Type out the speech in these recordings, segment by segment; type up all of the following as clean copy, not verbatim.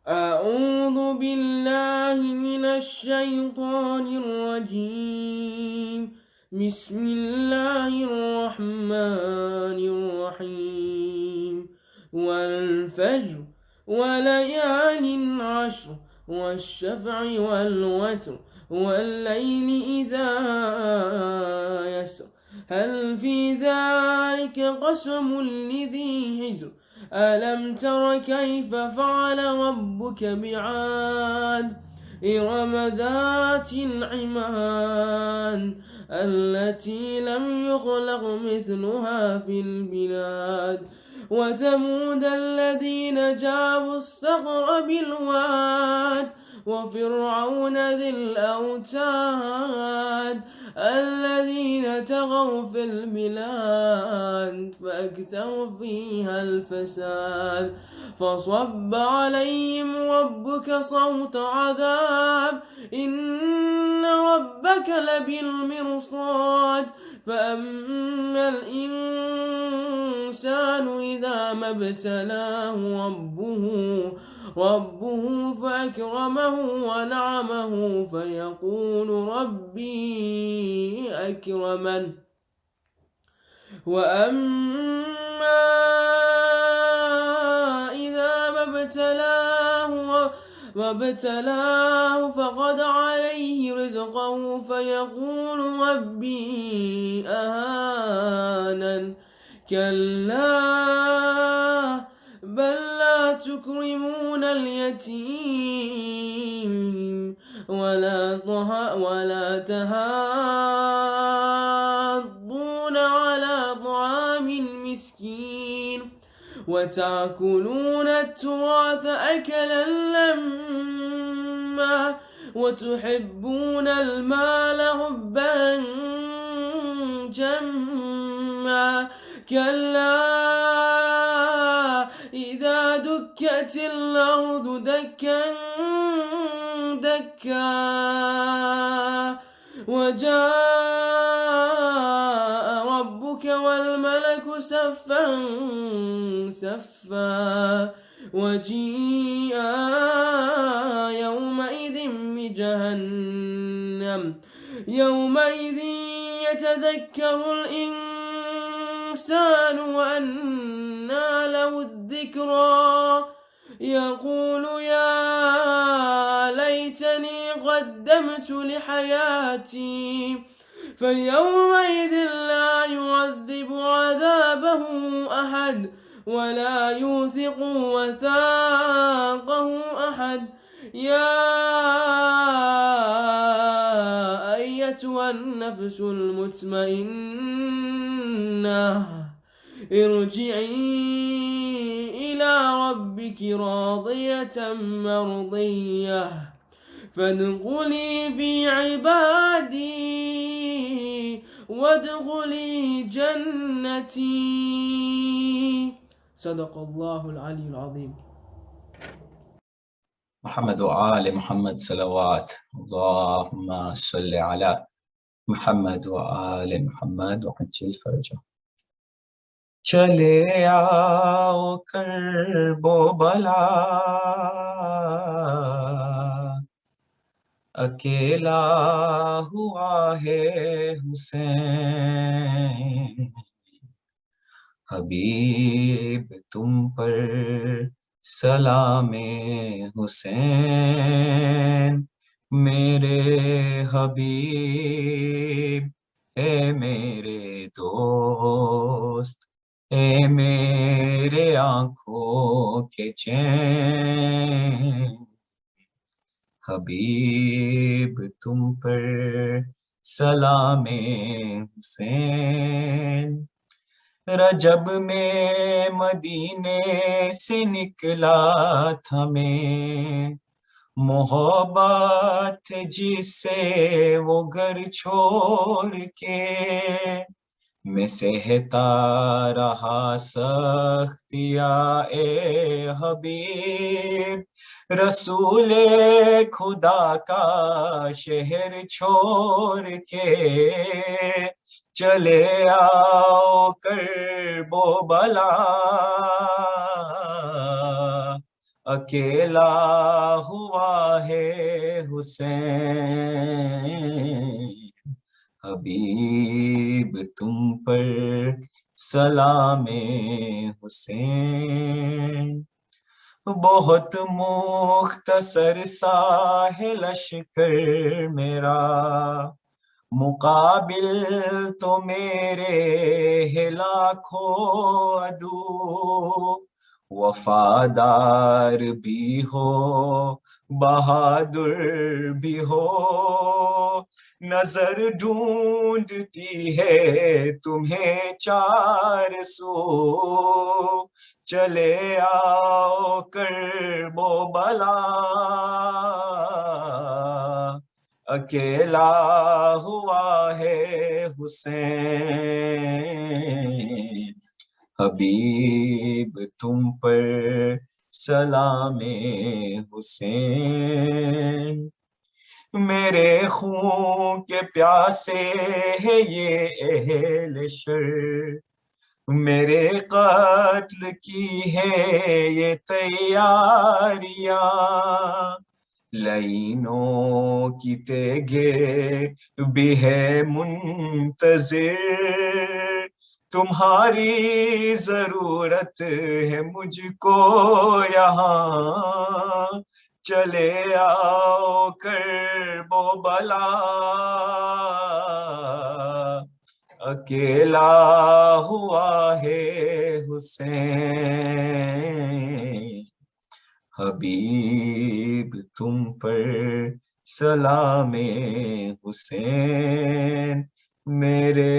أعوذ بالله من الشيطان الرجيم. بسم الله الرحمن الرحيم. والفجر وليال عشر والشفع والوتر والليل إذا يسر هل في ذلك قسم لذي هجر ألم تر كيف فعل ربك بعاد إرم ذات العماد التي لم يخلق مثلها في البلاد وثمود الذين جابوا الصخر بالواد وفرعون ذي الأوتاد الذين طغوا في البلاد فأكثروا فيها الفساد فصب عليهم ربك صوت عذاب إن ربك لبالمرصاد فأما الإنسان إذا ما ابتلاه ربه فأكرمه ونعمه فيقول ربي أكرمن وأما إذا ما ابتلاه فقدر عليه رزقه فيقول ربي أهانن كلا بل لا تكرمون اليتيم ولا تحاضون على طعام المسكين وتأكلون التراث أكلا لما وتحبون المال حبا جما كلا إذا دكت الأرض دكا دكا وجاء ربك والملك صفا صفا وجيء يومئذ بجهنم يومئذ يتذكر الإنسان وأنى له الذكرى يقول يا ليتني قدمت لحياتي فيومئذ لا يعذب عذابه أحد ولا يوثق وثاقه أحد يا أيتها النفس المطمئنة ارجعي إلى ربك راضية مرضية فادخلي في عبادي وادخلي جنتي صدق الله العلي العظيم. محمد وآل محمد صلوات اللهم صل على محمد وآل محمد وعجل فرجه. چلے آؤ کرب و بلا اکیلا ہوا ہے حسین حبیب تم پر سلام حسین میرے حبیب اے میرے دوست اے میرے آنکھوں کے چین حبیب تم پر سلام حسین رجب میں مدینے سے نکلا تھا میں محبت جس سے وہ گھر چھوڑ کے میں سہتا رہا سختیاں اے حبیب رسول خدا کا شہر چھوڑ کے چلے آؤ کرب و بلا اکیلا ہوا ہے حسین، حبیب تم پر سلام حسین، بہت مختصر سا ہے لشکر میرا، مقابل تو میرے ہے لاکھوں عدو، وفادار بھی ہو بہادر بھی ہو، نظر ڈھونڈتی ہے تمہیں چار سو، چلے آؤ کرب و بلا، اکیلا ہوا ہے حسین، حبیب تم پر سلام حسین، میرے خون کے پیاسے ہے یہ اہل شر، میرے قتل کی ہے یہ تیاریاں، لعینوں کی تیگے بھی ہے منتظر، تمہاری ضرورت ہے مجھ کو یہاں، چلے آؤ کرب و بلا، اکیلا ہوا ہے حسین، حبیب تم پر سلام حسین، میرے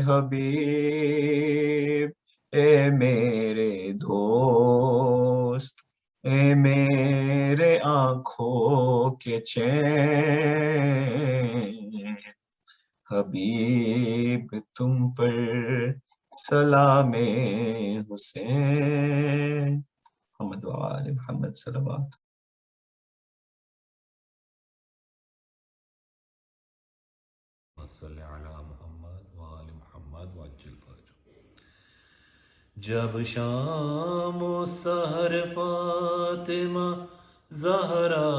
حبیب، اے میرے دوست، اے میرے آنکھوں کے چین، حبیب تم پر سلام حسین، محمد و آل محمد صلوات۔ صلی علی محمد و آل محمد وعجل فرجہ۔ جب شام و سحر فاطمہ زہرا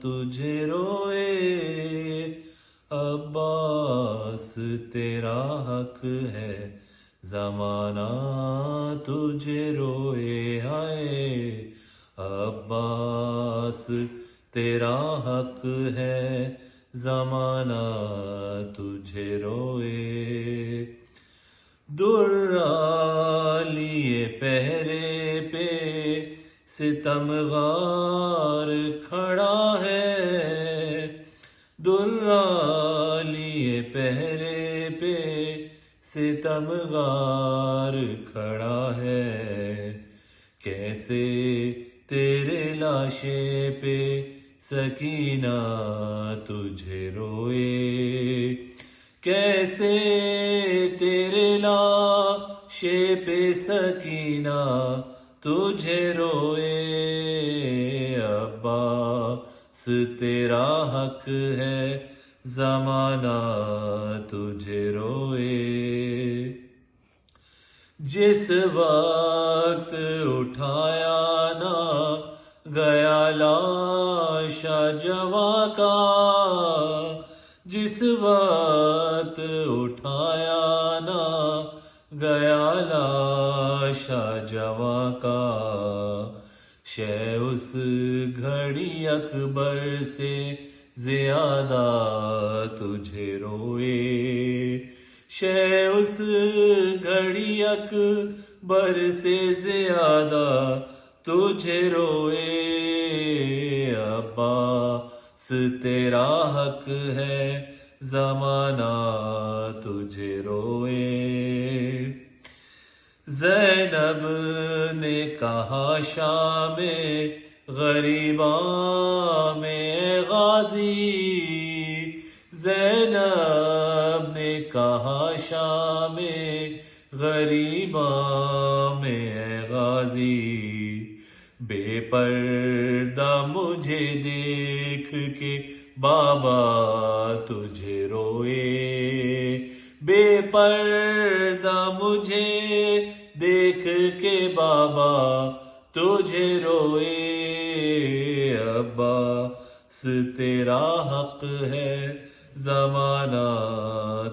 تجھے روئے، عباس تیرا حق ہے زمانہ تجھے روئے، آئے عباس تیرا حق ہے زمانہ تجھے روئے، درا لیے پہرے پہ ستمغار کھڑا ہے، درا لیے پہرے پہ ستمغار کھڑا ہے، کیسے تیرے لاشے پہ سکینہ تجھے روئے، کیسے تیرے لاشے پہ سکینہ تجھے روئے، عباس تیرا حق ہے زمانہ تجھے روئے، جس وقت اٹھایا نہ گیا لاش جواں کا، جس وقت اٹھایا نہ گیا لاش جواں کا، شے اس گھڑی اکبر سے زیادہ تجھے روئے، شے اس گھڑی اکبر سے زیادہ تجھے روئے، عباس تیرا حق ہے زمانہ تجھے روئے، زینب نے کہا شام غریباں میں غازی، زینب نے کہا شام غریباں میں غازی، بے پردہ مجھے دیکھ کے بابا تجھے روئے، بے پردہ مجھے دیکھ کے بابا تجھے روئے عباس تیرا حق ہے زمانہ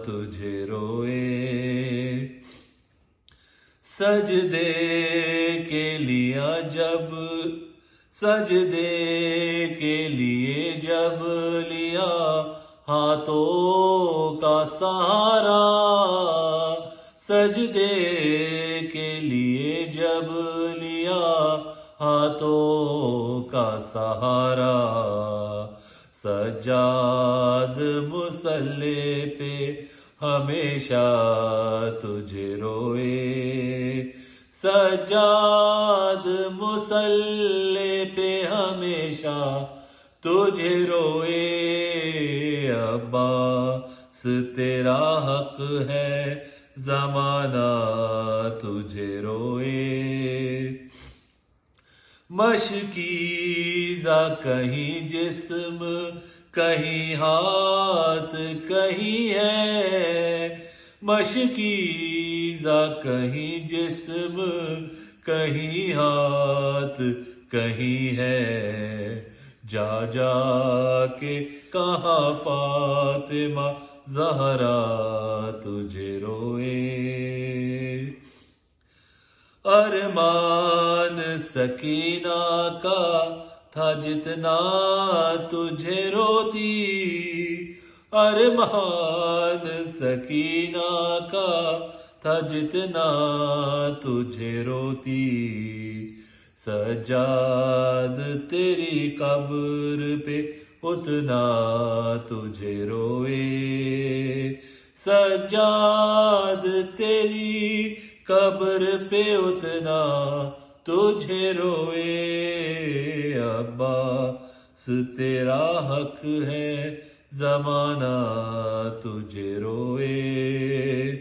تجھے روئے سجدے کے لیے جب لیا ہاتھوں کا سہارا سجدے کے لیے جب لیا ہاتھوں کا سہارا سجاد مصلی پہ ہمیشہ تجھے روئے سجاد مصلی پہ ہمیشہ تجھے روئے عباس تیرا حق ہے زمانہ تجھے روئے مشکیزہ کہیں جسم کہیں ہاتھ کہیں ہے مشکیزہ کہیں جسم کہیں ہاتھ کہیں ہے جا جا کے کہاں فاطمہ زہرا تجھے روئے ارمان سکینہ کا تھا جتنا تجھے روتی ارمان سکینہ کا تھا جتنا تجھے روتی سجاد تیری قبر پہ اتنا تجھے روئے سجاد تیری قبر پہ اتنا تجھے روئے عباس تیرا حق ہے زمانہ تجھے روئے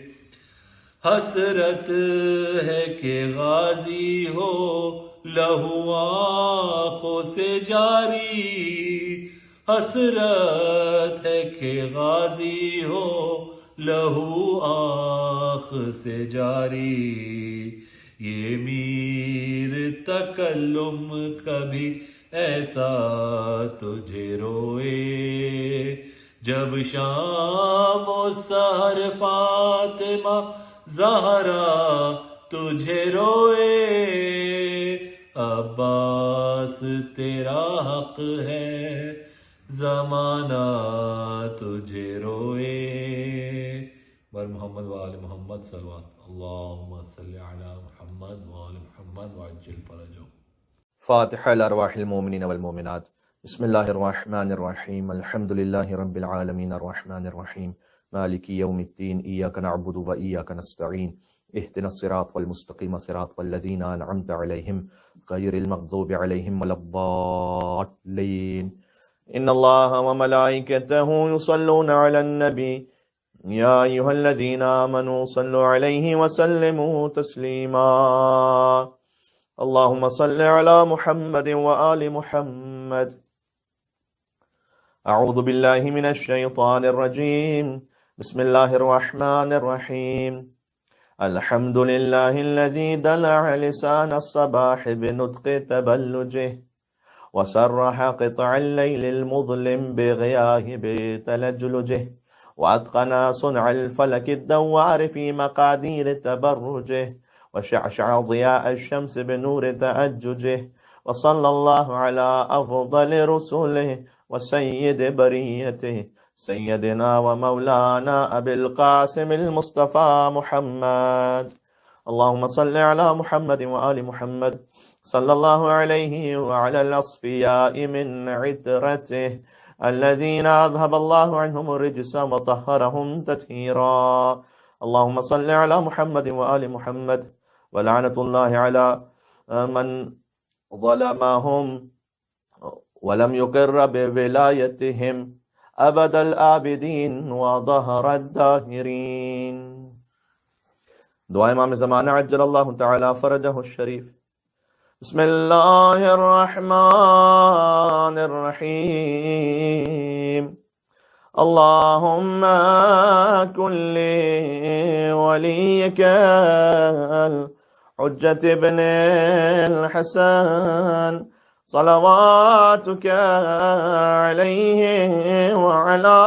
حسرت ہے کہ غازی ہو لہو آنکھوں سے جاری حسرت ہے کہ غازی ہو لہو آنکھ سے جاری یہ میر تکلم کبھی ایسا تجھے روئے جب شام و سحر فاطمہ زہرا تجھے روئے عباس تیرا حق ہے زمانہ تجھے روئے بر محمد وآل محمد صلوات اللہم صلی علی محمد وآل محمد وعجل فرجہ فاتحہ الارواح المومنین والمومنات بسم اللہ الرحمن الرحیم الحمد للہ رب العالمین الرحمن الرحیم مالک یوم الدین ایاک نعبد و ایاک نستعین اہدنا الصراط المستقیم صراط الذین انعمت علیہم غیر المغضوب علیہم ولا الضالین ان اللہ وملائکتہ یصلون علی النبی یا ایہا الذین آمنوا صلوا علیہ وسلموا تسلیما اللہم صل علی محمد وآل محمد اعوذ باللہ من الشیطان الرجیم بسم اللہ الرحمن الرحیم الحمد للہ الذی دلع لسان الصباح بنطق تبلجه وسرح قطع الليل المظلم بغياب تلجلجه وأتقن صنع الفلك الدوار في مقادير تبرجه وشعشع ضياء الشمس بنور تأججه وصلى الله على أفضل رسله وسيد بريته سيدنا ومولانا أبي القاسم المصطفى محمد اللهم صل على محمد وآل محمد صلى الله عليه وعلى الأصفياء من عترته الذين أذهب الله عنهم الرجس وطهرهم تطهيرا اللهم صل على محمد وآل محمد ولعنة الله على من ظلمهم ولم يقر بولايتهم أبد الآبدين وظهر الداهرين دعاء امام زمانہ عجل اللہ تعالی فرجہ الشریف بسم اللہ الرحمن الرحیم اللہم کن لی ولیک حجة ابن الحسن صلواتك عليه وعلى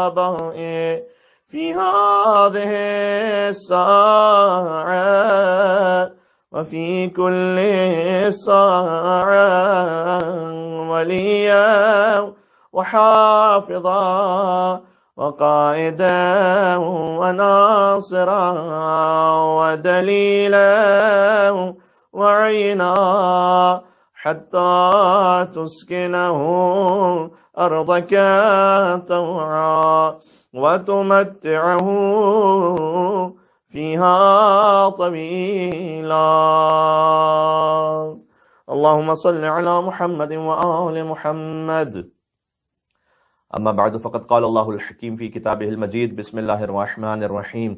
آبائه في هذه الساعة وفي كل ساعة وليا وحافظا وقائدا وناصرا ودليلا وعينا حتى تسكنه أرضك طوعا وتمتعه فيها طويلا. اللهم صل على محمد وآل محمد. أما بعد فقد قال الله الحكيم في كتابه المجيد بسم الله الرحمن الرحيم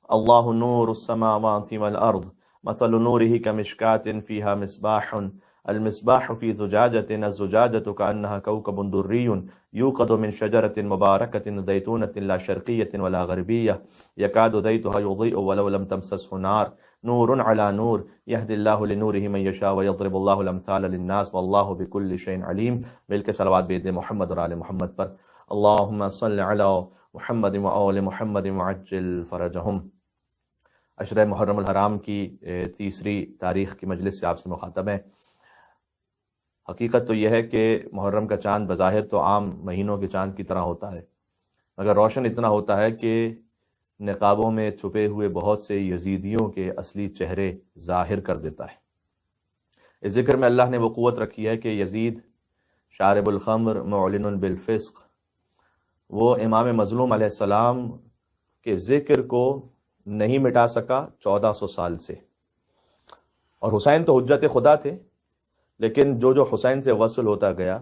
الله نور السماوات والأرض مثل نوره كمشكاة فيها مصباح المصباح في زجاجة الزجاجة كأنها كوكب دري يوقد من شجرة مباركة زيتونة لا شرقية ولا غربية يكاد زيتها يضيء ولو لم تمسسه نار نور على نور يهدي الله لنوره من يشاء ويضرب الله الأمثال للناس والله بكل شيء عليم. مل کے صلوات بھیج دیں محمد اور آل محمد پر. اللہم صل علی محمد وآل محمد وعجل فرجہم. عشرہ محرم الحرام کی تیسری تاریخ کی مجلس سے آپ سے مخاطب ہیں. حقیقت تو یہ ہے کہ محرم کا چاند بظاہر تو عام مہینوں کے چاند کی طرح ہوتا ہے، مگر روشن اتنا ہوتا ہے کہ نقابوں میں چھپے ہوئے بہت سے یزیدیوں کے اصلی چہرے ظاہر کر دیتا ہے. اس ذکر میں اللہ نے وہ قوت رکھی ہے کہ یزید شارب الخمر معلن بالفسق، وہ امام مظلوم علیہ السلام کے ذکر کو نہیں مٹا سکا 1400 سال سے. اور حسین تو حجت خدا تھے، لیکن جو حسین سے وصل ہوتا گیا،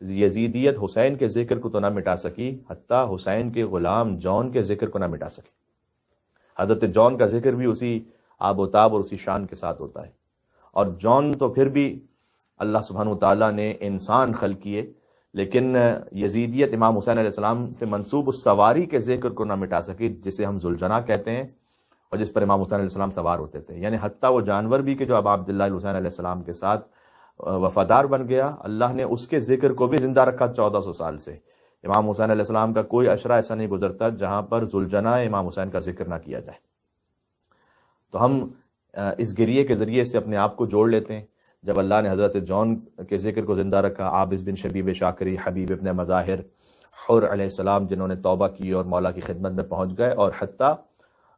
یزیدیت حسین کے ذکر کو تو نہ مٹا سکی، حتیٰ حسین کے غلام جون کے ذکر کو نہ مٹا سکی. حضرت جون کا ذکر بھی اسی آب و تاب اور اسی شان کے ساتھ ہوتا ہے. اور جون تو پھر بھی اللہ سبحانہ وتعالیٰ نے انسان خلق کیے، لیکن یزیدیت امام حسین علیہ السلام سے منسوب اس سواری کے ذکر کو نہ مٹا سکی جسے ہم ذوالجناح کہتے ہیں اور جس پر امام حسین علیہ السلام سوار ہوتے تھے. یعنی حتیٰ وہ جانور بھی کہ جو اب عبداللہ حسین علیہ السلام کے ساتھ وفادار بن گیا، اللہ نے اس کے ذکر کو بھی زندہ رکھا 1400 سال سے. امام حسین علیہ السلام کا کوئی عشرہ ایسا نہیں گزرتا جہاں پر ذوالجناح امام حسین کا ذکر نہ کیا جائے. تو ہم اس گریے کے ذریعے سے اپنے آپ کو جوڑ لیتے ہیں. جب اللہ نے حضرت جون کے ذکر کو زندہ رکھا، عابس بن شبیب شاکری، حبیب ابن مظاہر، حر علیہ السلام جنہوں نے توبہ کی اور مولا کی خدمت میں پہنچ گئے، اور حتیٰ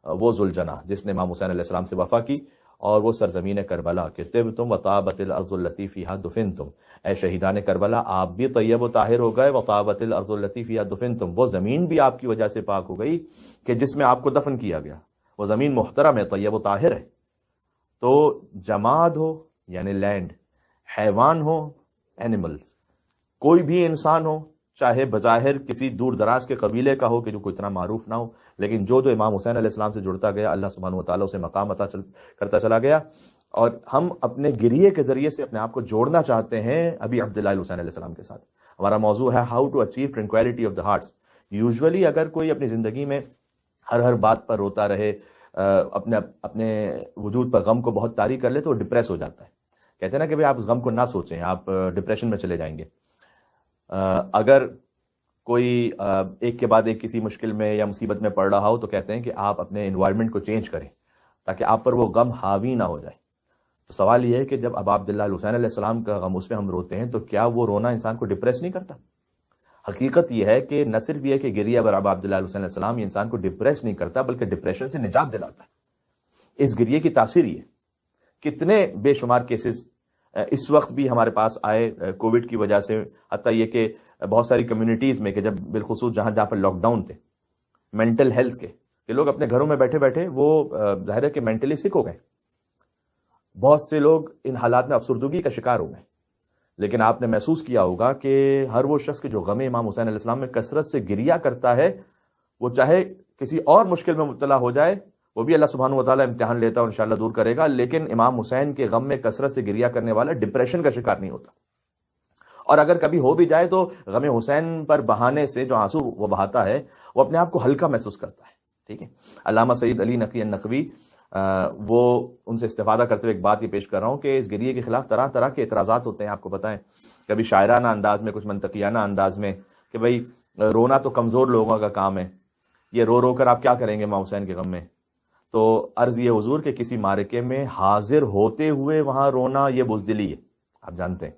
وہ ذوالجناح جس نے امام حسین علیہ السلام سے وفا کی، اور وہ سرزمین کربلا کہ طبتم وطابت الارض التي فيها دفنتم، اے شہیدان کربلا آپ بھی طیب و طاہر ہو گئے، وطابت الارض التي فيها دفنتم، وہ زمین بھی آپ کی وجہ سے پاک ہو گئی کہ جس میں آپ کو دفن کیا گیا. وہ زمین محترم ہے، طیب و طاہر ہے. تو جماد ہو یعنی لینڈ، حیوان ہو اینیملز، کوئی بھی انسان ہو چاہے بظاہر کسی دور دراز کے قبیلے کا ہو کہ جو کوئی اتنا معروف نہ ہو، لیکن جو امام حسین علیہ السلام سے جڑتا گیا اللہ سبحانہ وتعالیٰ سے مقام عطا کرتا چلا گیا. اور ہم اپنے گریے کے ذریعے سے اپنے آپ کو جوڑنا چاہتے ہیں ابھی عبداللہ حسین علیہ السلام کے ساتھ. ہمارا موضوع ہے how to achieve tranquility of the hearts. Usually اگر کوئی اپنی زندگی میں ہر بات پر روتا رہے، اپنے وجود پر غم کو بہت طاری کر لے تو وہ ڈپریس ہو جاتا ہے. کہتے ہیں نا کہ آپ اس غم کو نہ سوچیں، آپ ڈپریشن میں چلے جائیں گے. اگر کوئی ایک کے بعد ایک کسی مشکل میں یا مصیبت میں پڑ رہا ہو تو کہتے ہیں کہ آپ اپنے انوائرمنٹ کو چینج کریں تاکہ آپ پر وہ غم حاوی نہ ہو جائے. تو سوال یہ ہے کہ جب اب عبداللہ حسین علیہ السلام کا غم اس میں ہم روتے ہیں تو کیا وہ رونا انسان کو ڈپریس نہیں کرتا؟ حقیقت یہ ہے کہ نہ صرف یہ کہ گریہ بر عبداللہ حسین علیہ السلام یہ انسان کو ڈپریس نہیں کرتا بلکہ ڈپریشن سے نجات دلاتا ہے. اس گریے کی تاثیر یہ کتنے بے شمار کیسز اس وقت بھی ہمارے پاس آئے کووڈ کی وجہ سے، حتیٰ یہ کہ بہت ساری کمیونٹیز میں کہ جب بالخصوص جہاں پر لاک ڈاؤن تھے مینٹل ہیلتھ کے، کہ لوگ اپنے گھروں میں بیٹھے بیٹھے وہ ظاہر ہے کہ مینٹلی سک ہو گئے. بہت سے لوگ ان حالات میں افسردگی کا شکار ہو گئے. لیکن آپ نے محسوس کیا ہوگا کہ ہر وہ شخص کے جو غم امام حسین علیہ السلام میں کثرت سے گریہ کرتا ہے، وہ چاہے کسی اور مشکل میں مبتلا ہو جائے وہ بھی اللہ سبحانہ وتعالیٰ امتحان لیتا ہے اور انشاءاللہ دور کرے گا، لیکن امام حسین کے غم میں کثرت سے گریہ کرنے والا ڈپریشن کا شکار نہیں ہوتا. اور اگر کبھی ہو بھی جائے تو غم حسین پر بہانے سے جو آنسو وہ بہاتا ہے وہ اپنے آپ کو ہلکا محسوس کرتا ہے. ٹھیک ہے. علامہ سید علی نقی النقوی وہ ان سے استفادہ کرتے ہوئے ایک بات یہ پیش کر رہا ہوں کہ اس گریے کے خلاف طرح طرح کے اعتراضات ہوتے ہیں. آپ کو بتائیں کبھی شاعرانہ انداز میں، کچھ منطقیانہ انداز میں کہ بھئی رونا تو کمزور لوگوں کا کام ہے، یہ رو رو کر آپ کیا کریں گے امام حسین کے غم میں. تو عرض یہ حضور کہ کسی معرکے میں حاضر ہوتے ہوئے وہاں رونا یہ بزدلی ہے. آپ جانتے ہیں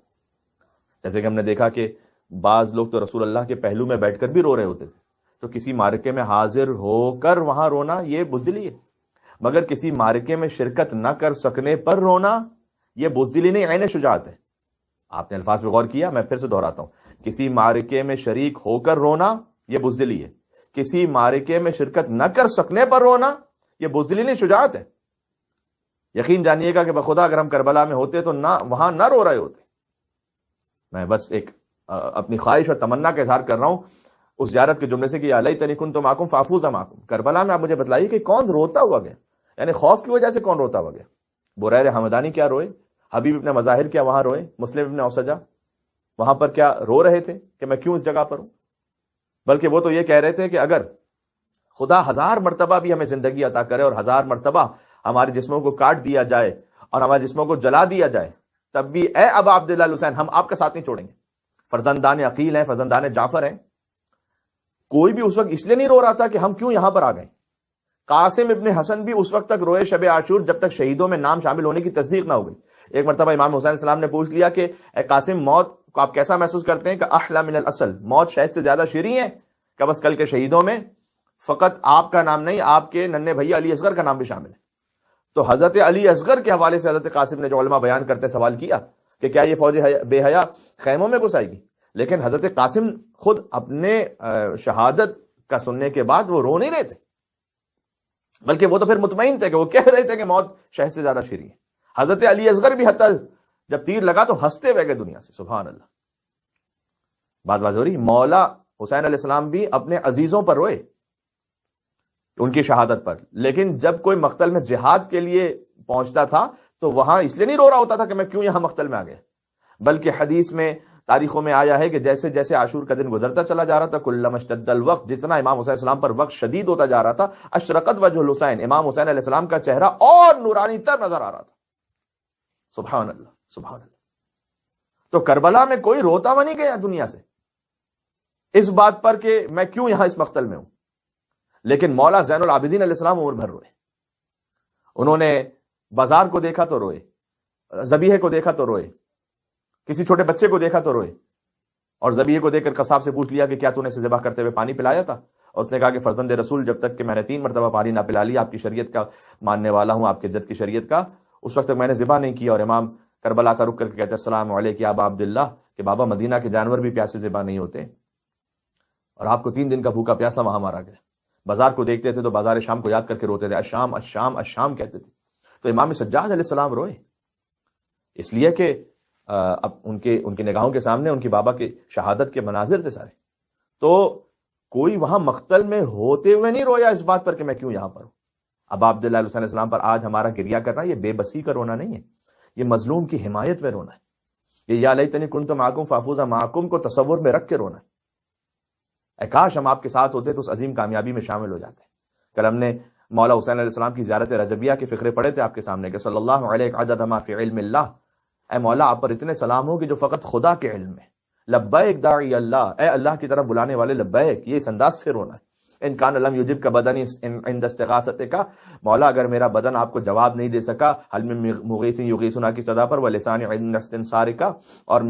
جیسے کہ ہم نے دیکھا کہ بعض لوگ تو رسول اللہ کے پہلو میں بیٹھ کر بھی رو رہے ہوتے تھے. تو کسی معرکے میں حاضر ہو کر وہاں رونا یہ بزدلی ہے، مگر کسی معرکے میں شرکت نہ کر سکنے پر رونا یہ بزدلی نہیں، عین شجاعت ہے. آپ نے الفاظ پہ غور کیا؟ میں پھر سے دہراتا ہوں، کسی معرکے میں شریک ہو کر رونا یہ بزدلی ہے، کسی معرکے میں شرکت نہ کر سکنے پر رونا یہ بزدلی نہیں، شجاعت ہے. یقین جانیے گا کہ بخدا اگر ہم کربلا میں ہوتے تو نہ وہاں نہ رو رہے ہوتے. میں بس ایک اپنی خواہش اور تمنا کا اظہار کر رہا ہوں اس زیارت کے جملے سے کہ یا لیتنی کنت معکم فافوز معکم. کربلا میں آپ مجھے بتلائیے کہ کون روتا ہوا گیا، یعنی خوف کی وجہ سے کون روتا ہوا گیا. بریر حمدانی کیا روئے، حبیب ابن مظاہر کیا وہاں روئے، مسلم ابن اوسجہ وہاں پر کیا رو رہے تھے کہ میں کیوں اس جگہ پر ہوں. بلکہ وہ تو یہ کہہ رہے تھے کہ اگر خدا 1000 مرتبہ بھی ہمیں زندگی عطا کرے اور 1000 مرتبہ ہمارے جسموں کو کاٹ دیا جائے اور ہمارے جسموں کو جلا دیا جائے، تب بھی اے ابا عبداللہ الحسین ہم آپ کا ساتھ نہیں چھوڑیں گے. فرزندان عقیل ہیں، فرزندان جعفر ہیں. کوئی بھی اس وقت اس لیے نہیں رو رہا تھا کہ ہم کیوں یہاں پر آ گئے. قاسم ابن حسن بھی اس وقت تک روئے شب عاشور جب تک شہیدوں میں نام شامل ہونے کی تصدیق نہ ہو گئی. ایک مرتبہ امام حسین علیہ السلام نے پوچھ لیا کہ اے قاسم موت کو آپ کیسا محسوس کرتے ہیں؟ کہ احلی من الاصل، موت شہد سے زیادہ شیریں ہے. کہ بس کل کے شہیدوں میں فقط آپ کا نام نہیں، آپ کے ننھے بھائی علی اصغر کا نام بھی شامل ہے. تو حضرت علی اصغر کے حوالے سے حضرت قاسم نے جو علماء بیان کرتے سوال کیا کہ کیا یہ فوج بے حیا خیموں میں گھس آئے گی، لیکن حضرت قاسم خود اپنے شہادت کا سننے کے بعد وہ رو نہیں رہے تھے، بلکہ وہ تو پھر مطمئن تھے کہ وہ کہہ رہے تھے کہ موت شہد سے زیادہ شیریں ہے. حضرت علی اصغر بھی حتی جب تیر لگا تو ہنستے ہوئے گئے دنیا سے. سبحان اللہ. بات ہو رہی. مولا حسین علیہ السلام بھی اپنے عزیزوں پر روئے ان کی شہادت پر، لیکن جب کوئی مقتل میں جہاد کے لیے پہنچتا تھا تو وہاں اس لیے نہیں رو رہا ہوتا تھا کہ میں کیوں یہاں مقتل میں آ گیا، بلکہ حدیث میں تاریخوں میں آیا ہے کہ جیسے جیسے عاشور کا دن گزرتا چلا جا رہا تھا، کلما اشتد الوقت، جتنا امام حسین علیہ السلام پر وقت شدید ہوتا جا رہا تھا، اشرقت وجہ الحسین، امام حسین علیہ السلام کا چہرہ اور نورانی تر نظر آ رہا تھا. سبحان اللہ سبحان اللہ. تو کربلا میں کوئی روتا ہوا نہیں گیا دنیا سے اس بات پر کہ میں کیوں یہاں اس مقتل میں ہوں، لیکن مولا زین العابدین علیہ السلام عمر بھر روئے. انہوں نے بازار کو دیکھا تو روئے، ذبیحے کو دیکھا تو روئے، کسی چھوٹے بچے کو دیکھا تو روئے، اور ذبیحے کو دیکھ کر قصاب سے پوچھ لیا کہ کیا تو نے اسے ذبح کرتے ہوئے پانی پلایا تھا؟ اور اس نے کہا کہ فرزند رسول جب تک کہ میں نے 3 مرتبہ پانی نہ پلا لیا، آپ کی شریعت کا ماننے والا ہوں، آپ کے جد کی شریعت کا، اس وقت تک میں نے ذبح نہیں کیا. اور امام کربلا کا رک کر کے کہتے ہیں السلام علیک یا ابا عبداللہ، کہ بابا مدینہ کے جانور بھی پیاسے ذبح نہیں ہوتے، اور آپ کو 3 دن کا بھوکا پیاسا وہاں مارا گیا. بازار کو دیکھتے تھے تو بازار شام کو یاد کر کے روتے تھے، الشام الشام الشام کہتے تھے. تو امام سجاد علیہ السلام روئے اس لیے کہ اب ان کے نگاہوں کے سامنے ان کی بابا کی شہادت کے مناظر تھے سارے. تو کوئی وہاں مقتل میں ہوتے ہوئے نہیں رویا اس بات پر کہ میں کیوں یہاں پر ہوں. اب عبداللہ علیہ السلام پر آج ہمارا گریہ کرنا یہ بے بسی کا رونا نہیں ہے، یہ مظلوم کی حمایت میں رونا ہے. یہ یا لیتنی کنت معکم فافوز معکم کو تصور میں رکھ کے رونا ہے. اے کاش ہم آپ کے ساتھ ہوتے تو اس عظیم کامیابی میں شامل ہو جاتے. کل ہم نے مولا حسین علیہ السلام کی زیارت رجبیہ کے فقرے پڑھے تھے آپ کے سامنے کہ صلی اللہ علیہ عدد ما فی علم اللہ، اے مولا آپ پر اتنے سلام ہو کہ جو فقط خدا کے علم میں. لبیک داعی اللہ، اے اللہ کی طرف بلانے والے لبیک. یہ اس انداز سے رونا ہے. ان کان لم یجب کا بدن عند استغاثت کا، مولا اگر میرا بدن آپ کو جواب نہیں دے سکا حل من مغیث یغیثنا کی صدا پر، ولسان عند استنصار کا، اور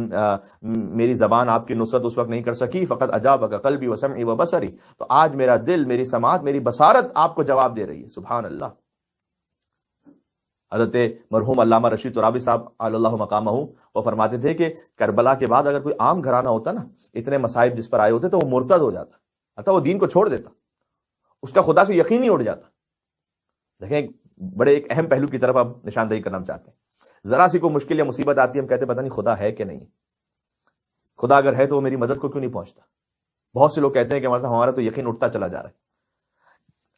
میری زبان آپ کی نصرت اس وقت نہیں کر سکی، فقط اجابک قلبی وسمعی وبصری، تو آج میرا دل، میری سماعت، میری بصارت آپ کو جواب دے رہی ہے. سبحان اللہ. حضرت مرحوم علامہ رشید ترابی صاحب علی اللہ مقامہ وہ فرماتے تھے کہ کربلا کے بعد اگر کوئی عام گھرانہ ہوتا نا، اتنے مصائب جس پر آئے ہوتے تو وہ مرتد ہو جاتا، اتا وہ دین کو چھوڑ دیتا، اس کا خدا سے یقین ہی اڑ جاتا. دیکھیں بڑے ایک اہم پہلو کی طرف اب نشاندہی کرنا چاہتے ہیں. ذرا سی کوئی مشکل یا مصیبت آتی ہے ہم کہتے ہیں پتہ نہیں خدا ہے کہ نہیں. خدا اگر ہے تو وہ میری مدد کو کیوں نہیں پہنچتا. بہت سے لوگ کہتے ہیں کہ مطلب ہمارا تو یقین اٹھتا چلا جا رہا ہے.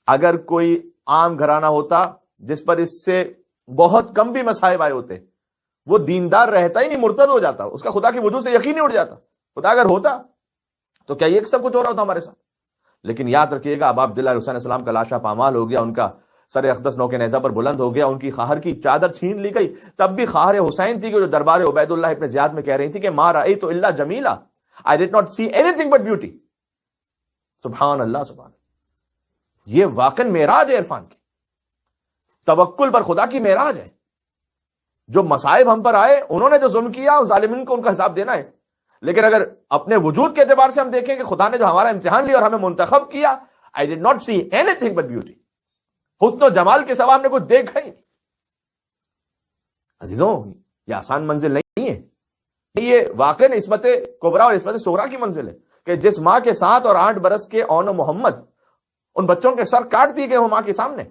اگر کوئی عام گھرانہ ہوتا جس پر اس سے بہت کم بھی مصائب آئے ہوتے، وہ دیندار رہتا ہی نہیں، مرتد ہو جاتا، اس کا خدا کی وجود سے یقین ہی اڑ جاتا. خدا اگر ہوتا تو کیا یہ سب کچھ ہو رہا ہوتا ہمارے ساتھ؟ لیکن یاد رکھیے گا اب عبداللہ حسین علیہ السلام کا لاشا پامال ہو گیا، ان کا سر اقدس نو کے نیزہ پر بلند ہو گیا، ان کی خواہر کی چادر چھین لی گئی، تب بھی خواہر حسین تھی کہ جو دربار عبید اللہ ابن زیاد میں کہہ رہی تھی کہ ما رأیت الا Jamila, I did not see anything but beauty. سبحان اللہ، سبحان اللہ، یہ واقعا معراج ہے عرفان کی، توکل پر خدا کی معراج ہے۔ جو مصائب ہم پر آئے، انہوں نے جو ظلم کیا، اس ظالمین کو ان کا حساب دینا ہے، لیکن اگر اپنے وجود کے اعتبار سے ہم دیکھیں کہ خدا نے جو ہمارا امتحان لیا اور ہمیں منتخب کیا، I did not see anything but beauty، حسن و جمال کے سوا ہم نے کچھ دیکھا ہی نہیں۔ عزیزوں، یہ آسان منزل نہیں ہے، یہ واقعی عصمت کبریٰ اور عصمت صغریٰ کی منزل ہے کہ جس ماں کے 7 اور 8 برس کے اون و محمد، ان بچوں کے سر کاٹ دیے گئے ہوں ماں کے سامنے،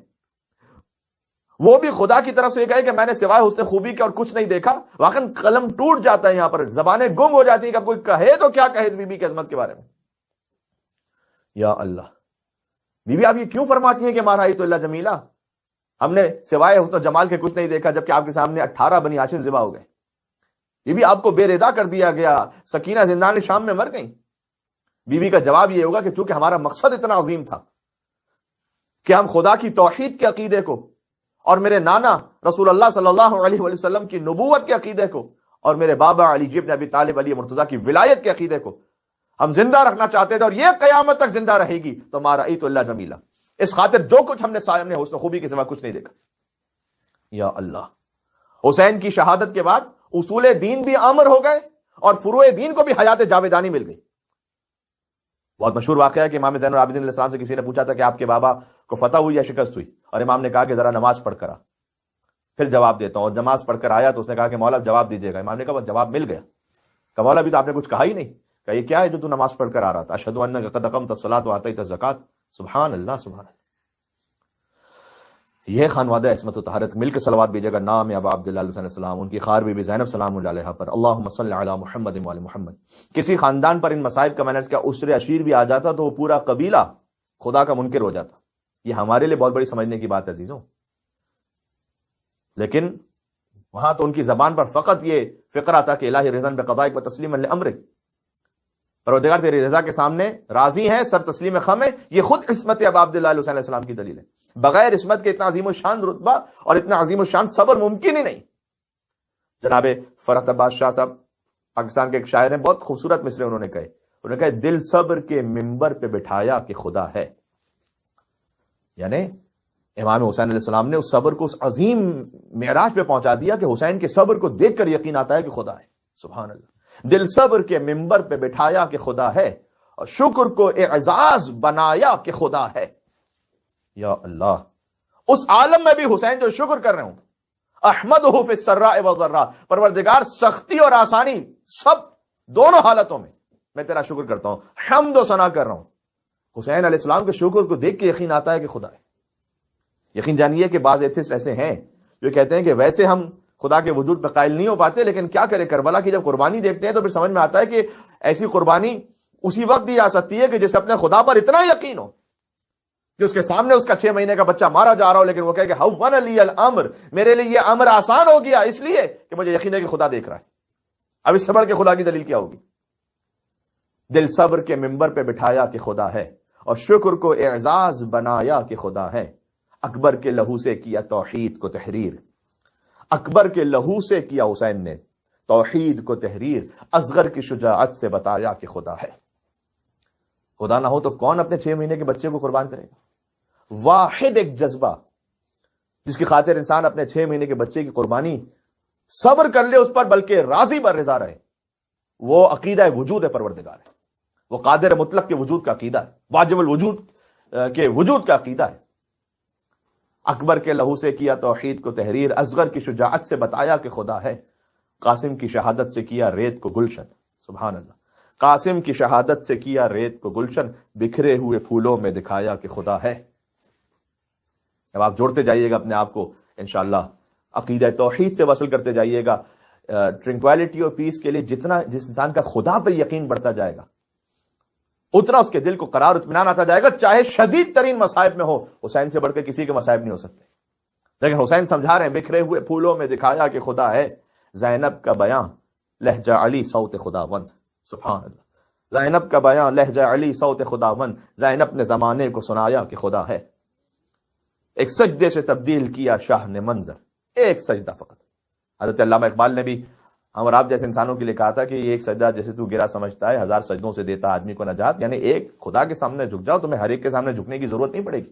وہ بھی خدا کی طرف سے کہے کہ میں نے سوائے حسن خوبی کے اور کچھ نہیں دیکھا، واقعا قلم ٹوٹ جاتا ہے، یہاں پر زبانیں گم ہو جاتی ہیں کہ اب کوئی کہے تو کیا کہے اس بی بی کی عظمت کے بارے میں۔ یا اللہ، بی بی آپ یہ کیوں فرماتی ہیں کہ ما رأیت الا جمیلا، ہم نے سوائے حسن و جمال کے کچھ نہیں دیکھا، جبکہ آپ کے سامنے 18 بنی ہاشم ذبح ہو گئے، بی بی آپ کو بے ردا کر دیا گیا، سکینہ زندان شام میں مر گئیں۔ بی بی کا جواب یہ ہوگا کہ چونکہ ہمارا مقصد اتنا عظیم تھا کہ ہم خدا کی توحید کے عقیدے کو اور میرے نانا رسول اللہ صلی اللہ علیہ وآلہ وسلم کی نبوت کے عقیدے کو اور میرے بابا علی ابن ابی طالب علی مرتضیٰ کی ولایت کے عقیدے کو ہم زندہ رکھنا چاہتے تھے، اور یہ قیامت تک زندہ رہے گی، تو ما رأیت الا جمیلا، اس خاطر جو کچھ ہم نے حسن خوبی کے سوا کچھ نہیں دیکھا۔ یا اللہ، حسین کی شہادت کے بعد اصول دین بھی امر ہو گئے اور فروع دین کو بھی حیات جاویدانی مل گئی۔ بہت مشہور واقعہ ہے کہ امام زین العابدین علیہ السلام سے کسی نے پوچھا تھا کہ آپ کے بابا کو فتح ہوئی یا شکست ہوئی، اور امام نے کہا کہ ذرا نماز پڑھ کر آ، پھر جواب دیتا ہوں، اور نماز پڑھ کر آیا تو اس نے کہا کہ مولا جواب دیجیے گا۔ امام نے کہا جواب مل گیا۔ کہ مولا بھی تو آپ نے کچھ کہا ہی نہیں، کہ یہ کیا ہے جو تو نماز پڑھ کر آ رہا تھا؟ اشہد انک قد اقمت الصلاۃ وآتیت الزکوٰۃ۔ سبحان اللہ، سبحان اللہ۔ یہ خانوادہ عصمت و طہارت، مل کے صلوات بھیجے گا نام ابا عبداللہ علیہ السلام، ان کی خواہر بی بی زینب سلام اللہ علیہا پر، اللہم صلی علی محمد وعلی محمد۔ کسی خاندان پر ان مصائب کا میں نے کیا عشر عشیر بھی آ جاتا تو وہ پورا قبیلہ خدا کا منکر ہو جاتا۔ یہ ہمارے لیے بہت بڑی سمجھنے کی بات ہے عزیزوں، لیکن وہاں تو ان کی زبان پر فقط یہ فقرہ تھا کہ الہی رضا بقضائک و تسلیما لامرک، پروردگار تیری رضا کے سامنے راضی ہیں، سر تسلیم خم ہے۔ یہ خود عصمت ابا عبداللہ علیہ السلام کی دلیل ہے۔ بغیر عصمت کے اتنا عظیم الشان رتبہ اور اتنا عظیم الشان صبر ممکن ہی نہیں۔ جناب فرحت عباس شاہ صاحب پاکستان کے ایک شاعر ہیں، بہت خوبصورت مصرے انہوں نے کہے، دل صبر کے منبر پہ بٹھایا کہ خدا ہے، یعنی امام حسین علیہ السلام نے اس صبر کو اس عظیم معراج پہ پہنچا دیا کہ حسین کے صبر کو دیکھ کر یقین آتا ہے کہ خدا ہے۔ سبحان اللہ، دل صبر کے منبر پہ بٹھایا کہ خدا ہے، اور شکر کو اعزاز بنایا کہ خدا ہے۔ یا اللہ، اس عالم میں بھی حسین جو شکر کر رہے ہوں، احمدہ فی السراء والضراء، پروردگار سختی اور آسانی سب دونوں حالتوں میں تیرا شکر کرتا ہوں، حمد و ثنا کر رہا ہوں۔ حسین علیہ السلام کے شکر کو دیکھ کے یقین آتا ہے کہ خدا ہے۔ یقین جانیے کہ بعض ایتھسٹ ایسے ہیں جو کہتے ہیں کہ ویسے ہم خدا کے وجود پہ قائل نہیں ہو پاتے، لیکن کیا کرے، کربلا کی جب قربانی دیکھتے ہیں تو پھر سمجھ میں آتا ہے کہ ایسی قربانی اسی وقت دی جا سکتی ہے کہ جس اپنے خدا پر اتنا یقین ہو کہ اس کے سامنے اس کا 6 مہینے کا بچہ مارا جا رہا ہو، لیکن وہ کہے کہ ہون لی الامر، میرے لیے یہ امر آسان ہو گیا اس لیے کہ مجھے یقین ہے کہ خدا دیکھ رہا ہے۔ اب اس سے بڑھ کے خدا کی دلیل کیا ہوگی؟ دل صبر کے منبر پہ بٹھایا کہ خدا ہے، اور شکر کو اعزاز بنایا کہ خدا ہے۔ اکبر کے لہو سے کیا توحید کو تحریر، اکبر کے لہو سے کیا حسین نے توحید کو تحریر، اصغر کی شجاعت سے بتایا کہ خدا ہے۔ خدا نہ ہو تو کون اپنے 6 مہینے کے بچے کو قربان کرے گا؟ واحد ایک جذبہ جس کی خاطر انسان اپنے 6 مہینے کے بچے کی قربانی صبر کر لے اس پر، بلکہ راضی بر رضا رہے، وہ عقیدہ وجود ہے پروردگار ہے، وہ قادر مطلق کے وجود کا عقیدہ ہے، واجب الوجود کے وجود کا عقیدہ ہے۔ اکبر کے لہو سے کیا توحید کو تحریر، اصغر کی شجاعت سے بتایا کہ خدا ہے، قاسم کی شہادت سے کیا ریت کو گلشن۔ سبحان اللہ، قاسم کی شہادت سے کیا ریت کو گلشن، بکھرے ہوئے پھولوں میں دکھایا کہ خدا ہے۔ اب آپ جوڑتے جائیے گا اپنے آپ کو انشاءاللہ عقیدہ توحید سے وصل کرتے جائیے گا۔ ٹرنکویلٹی اور پیس کے لیے جس انسان کا خدا پہ یقین بڑھتا جائے گا، اتنا اس کے دل کو قرار اطمینان آتا جائے گا، چاہے شدید ترین مصائب میں ہو۔ حسین سے بڑھ کے کسی کے مصائب نہیں ہو سکتے، لیکن حسین سمجھا رہے ہیں بکھرے ہوئے پھولوں میں دکھایا کہ خدا ہے۔ زینب کا بیاں لہجہ علی صوت خداوند، سبحان اللہ، زینب کا بیاں لہجہ علی صوت خداوند، زینب نے زمانے کو سنایا کہ خدا ہے۔ ایک سجدے سے تبدیل کیا شاہ نے منظر، ایک سجدہ فقط۔ حضرت علامہ اقبال نے بھی ہم اور آپ جیسے انسانوں کے لیے کہا تھا کہ یہ ایک سجدہ جیسے تو گرا سمجھتا ہے 1000 سجدوں سے دیتا آدمی کو نجات، یعنی ایک خدا کے سامنے جھک جاؤ، تمہیں ہر ایک کے سامنے جھکنے کی ضرورت نہیں پڑے گی۔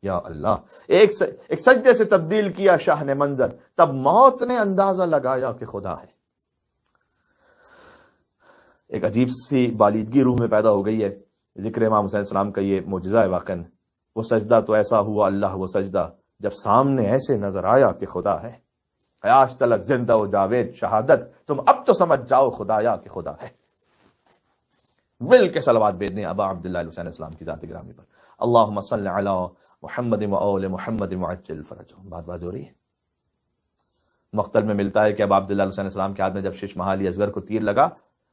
یا اللہ، ایک سجدے سے تبدیل کیا شاہ نے منظر، تب موت نے اندازہ لگایا کہ خدا ہے۔ ایک عجیب سی بالیدگی روح میں پیدا ہو گئی ہے ذکر امام حسین السلام کا، یہ معجزہ ہے واقعاً۔ وہ سجدہ تو ایسا ہوا اللہ وہ سجدہ، جب سامنے ایسے نظر آیا کہ خدا ہے۔ قیاس تلک زندہ و جاوید شہادت، تم اب تو سمجھ جاؤ خدایا کہ خدا ہے۔ مل کے صلوات بھیج دیں ابا عبداللہ حسین السلام کی ذات گرامی پر۔ اللہم صلی علی محمد و آل محمد وعجل فرجہم۔ بات ہو رہی ہے۔ مقتل میں ملتا ہے کہ ابا عبداللہ حسین السلام کے ہاتھ میں جب شش محالی اصغر کو تیر لگا،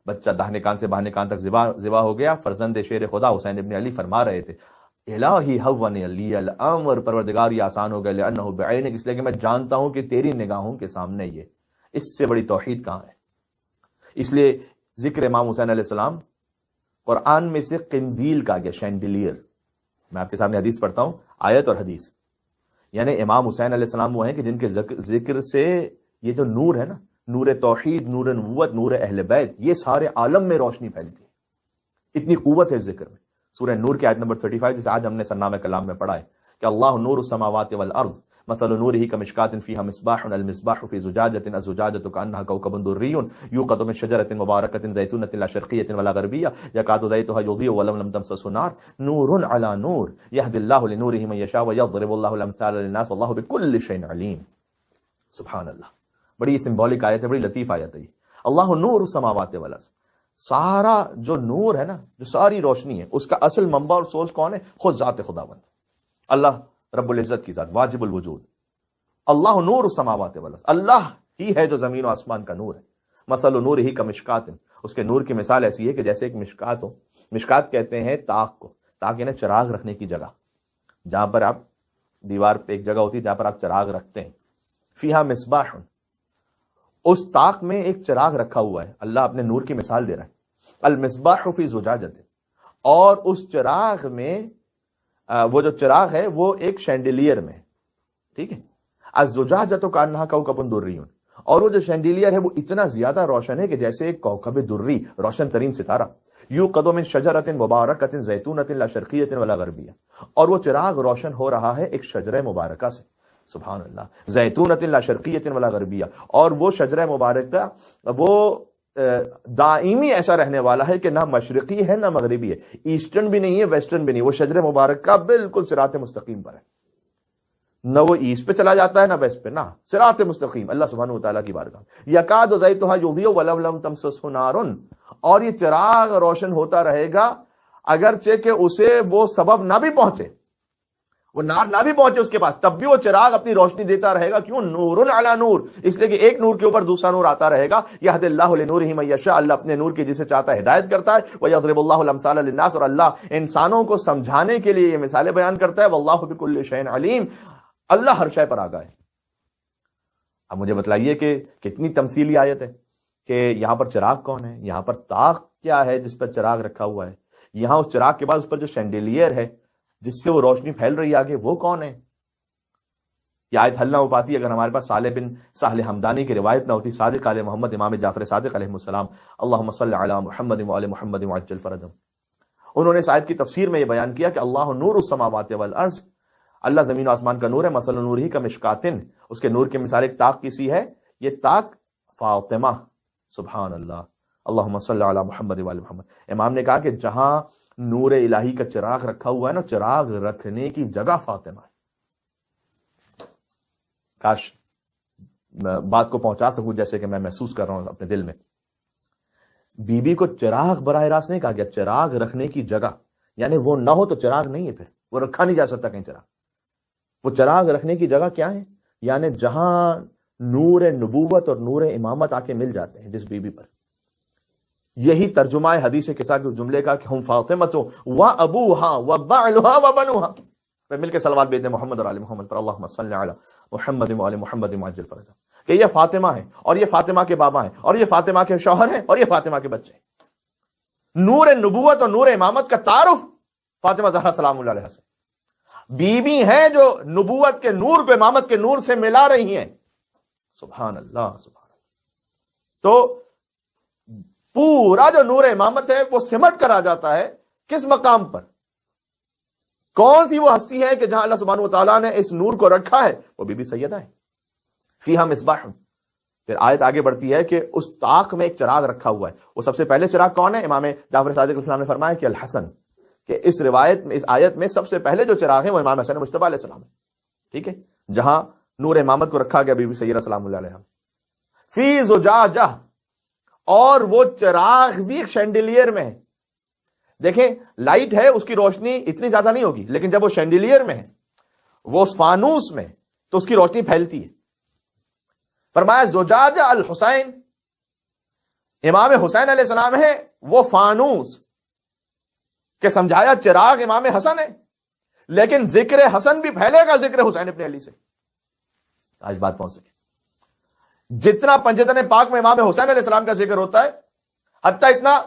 بچہ داہنے کان سے بائیں کان تک ذبح ہو گیا۔ فرزند شیر خدا حسین ابن علی فرما رہے تھے، الہی ہون علی الامر، پروردگار یہ آسان ہو گیا، لانہ بعینک، اس لیے کہ میں جانتا ہوں کہ تیری نگاہوں کے سامنے یہ، اس سے بڑی توحید کہاں ہے۔ اس لیے ذکر امام حسین علیہ السلام قرآن میں سے قندیل کا گیا، شینڈیلیئر۔ میں آپ کے سامنے حدیث پڑھتا ہوں، آیت اور حدیث۔ یعنی امام حسین علیہ السلام وہ ہیں کہ جن کے ذکر سے یہ جو نور ہے نا، نور توحید، نور نبوت، نور اہل بیت، یہ سارے عالم میں روشنی پھیلتی ہے۔ اتنی قوت ہے اس ذکر میں۔ سورہ نور کی آیت نمبر 35 جسے آج ہم نے سرنامہ کلام میں پڑھا ہے کہ اللہ نور السماوات والارض مثل نورہ کمشکاۃ فیہا مصباح المصباح فی زجاجۃ الزجاجۃ کأنہا کوکب درری یوقد من شجرۃ مبارکۃ زیتونۃ لا شرقیۃ ولا غربیہ یکاد زیتها یضیء ولو لم تمسسه نار نور علی نور یہدی اللہ لنورہ من یشاء ویضرب اللہ الامثال للناس واللہ بکل شیء علیم۔ سبحان اللہ، بڑی سمبولک آیت ہے، بڑی لطیف آیت ہے یہ۔ اللہ نور السماوات والارض، سارا جو نور ہے نا، جو ساری روشنی ہے، اس کا اصل منبع اور سورس کون ہے؟ خود ذات خداوند اللہ رب العزت کی ذات، واجب الوجود۔ اللہ نور السماوات والارض، اللہ ہی ہے جو زمین و آسمان کا نور ہے۔ مثل نور ہی کا مشکات، اس کے نور کی مثال ایسی ہے کہ جیسے ایک مشکات ہو۔ مشکات کہتے ہیں طاق کو، طاق یعنی چراغ رکھنے کی جگہ، جہاں پر آپ دیوار پہ ایک جگہ ہوتی ہے جہاں پر آپ چراغ رکھتے ہیں۔ فیہا مصباح، اس طاق میں ایک چراغ رکھا ہوا ہے۔ اللہ اپنے نور کی مثال دے رہا ہے، المصباح فی زجاجۃ، اور اس چراغ میں وہ جو چراغ ہے وہ ایک شینڈیلیئر میں، ٹھیک ہے۔ الزجاجۃ کأنہا کوکب دری، اور وہ جو شینڈیلیئر ہے وہ اتنا زیادہ روشن ہے کہ جیسے ایک کوکب دری، روشن ترین ستارہ۔ یوقد من شجرۃ مبارکۃ زیتونۃ لا شرقیۃ ولا غربیہ، اور وہ چراغ روشن ہو رہا ہے ایک شجرہ مبارکہ سے۔ سبحان اللہ، زیتونۃ لا شرقیۃ ولا غربیہ، اور وہ شجرہ مبارکہ وہ دائمی ایسا رہنے والا ہے کہ نہ مشرقی ہے نہ مغربی ہے، ایسٹرن بھی نہیں ہے ویسٹرن بھی نہیں، وہ شجرہ مبارکہ بالکل صراط مستقیم پر ہے، نہ وہ ایسٹ پہ چلا جاتا ہے نہ ویسٹ پہ، نہ صراط مستقیم اللہ سبحانہ وتعالیٰ کی بارگاہ۔ یکاد زیتها یضیء ولو لم تمسسه نار، اور یہ چراغ روشن ہوتا رہے گا اگرچہ کہ اسے وہ سبب نہ بھی پہنچے، وہ نار نہ بھی پہنچے اس کے پاس، تب بھی وہ چراغ اپنی روشنی دیتا رہے گا۔ کیوں؟ نور علی نور، اس لیے کہ ایک نور کے اوپر دوسرا نور آتا رہے گا۔ یہدی اللہ لنورہ من یشاء، اللہ اپنے نور کی جسے چاہتا ہے ہدایت کرتا ہے۔ ویضرب اللہ الامثال للناس، اور اللہ انسانوں کو سمجھانے کے لیے یہ مثالیں بیان کرتا ہے۔ واللہ بکل شیء علیم، اللہ ہر شے پر آگاہ ہے۔ اب مجھے بتلائیے کہ کتنی تمثیلی آیت ہے کہ یہاں پر چراغ کون ہے، یہاں پر طاق کیا ہے جس پر چراغ رکھا ہوا ہے، یہاں اس چراغ کے بعد اس پر جو شینڈیلیئر ہے جس سے وہ روشنی پھیل رہی ہے آگے، وہ کون ہے؟ یہ آیت حل نہ ہو پاتی اگر ہمارے پاس صالح بن سہل حمدانی کی روایت نہ ہوتی، صادق علیہ محمد امام جعفر صادق علیہ السلام، اللہم صلی علی محمد وعلی محمد وعجل فرجہم۔ انہوں نے اس آیت کی تفسیر میں یہ بیان کیا کہ اللہ نور السماوات والارض، اللہ زمین و آسمان کا نور ہے۔ مثل نورہ کمشکاتن، اس کے نور کی مثال ایک طاق کی سی ہے، یہ طاق فاطمہ، سبحان اللہ، اللہم صلی علی محمد وعلی محمد۔ امام نے کہا کہ جہاں نور الہی کا چراغ رکھا ہوا ہے نا، چراغ رکھنے کی جگہ فاطمہ ہے۔ کاش بات کو پہنچا سکوں جیسے کہ میں محسوس کر رہا ہوں اپنے دل میں۔ بی بی کو چراغ براہ راست نہیں کہا گیا، چراغ رکھنے کی جگہ، یعنی وہ نہ ہو تو چراغ نہیں ہے، پھر وہ رکھا نہیں جا سکتا کہیں چراغ۔ وہ چراغ رکھنے کی جگہ کیا ہے؟ یعنی جہاں نور نبوت اور نور امامت آ کے مل جاتے ہیں جس بی بی پر۔ یہی ترجمہ ہے حدیث قصہ کے جملے کا کہ ہم فاطمہ و ابوہا و بعلہا و بنوہا۔ پھر مل کے صلوات بھیجتے ہیں محمد اور آل محمد پر، اللہم صلی علی محمد و آل محمد وعجل فرجہم، کہ یہ فاطمہ ہے اور یہ فاطمہ کے بابا ہیں اور یہ فاطمہ کے شوہر ہیں اور یہ فاطمہ کے بچے ہیں۔ نور نبوت اور نور امامت کا تعارف فاطمہ زہرا سلام اللہ علیہا سے۔ بیوی ہیں جو نبوت کے نور کو امامت کے نور سے ملا رہی ہیں. سبحان اللہ سبحان اللہ. تو پورا جو نور امامت ہے وہ سمٹ کر آ جاتا ہے کس مقام پر؟ کون سی وہ ہستی ہے کہ جہاں اللہ سبحانہ و تعالیٰ نے اس نور کو رکھا ہے؟ وہ بی بی سیدہ ہے. فیہا مصباح. پھر آیت آگے بڑھتی ہے کہ اس طاق میں ایک چراغ رکھا ہوا ہے. وہ سب سے پہلے چراغ کون ہے؟ امام جعفر صادق علیہ السلام نے فرمایا کہ الحسن، کہ اس روایت میں، اس آیت میں سب سے پہلے جو چراغ ہے وہ امام حسن مجتبی علیہ السلام ہے. ٹھیک ہے، جہاں نور امامت کو رکھا گیا بی بی سیدہ سلام اللہ علیہا. فی زجاجہ، اور وہ چراغ بھی ایک شینڈیلیئر میں ہے. دیکھیں لائٹ ہے، اس کی روشنی اتنی زیادہ نہیں ہوگی، لیکن جب وہ شینڈیلیئر میں ہے، وہ اس فانوس میں، تو اس کی روشنی پھیلتی ہے. فرمایا زجاجہ الحسین، امام حسین علیہ السلام ہے وہ فانوس، کہ سمجھایا چراغ امام حسن ہے، لیکن ذکر حسن بھی پھیلے گا ذکر حسین ابن علی سے. آج بات پہنچ سکے. جتنا پنجتن پاک میں امام حسین علیہ السلام کا ذکر ہوتا ہے، حتیٰ اتنا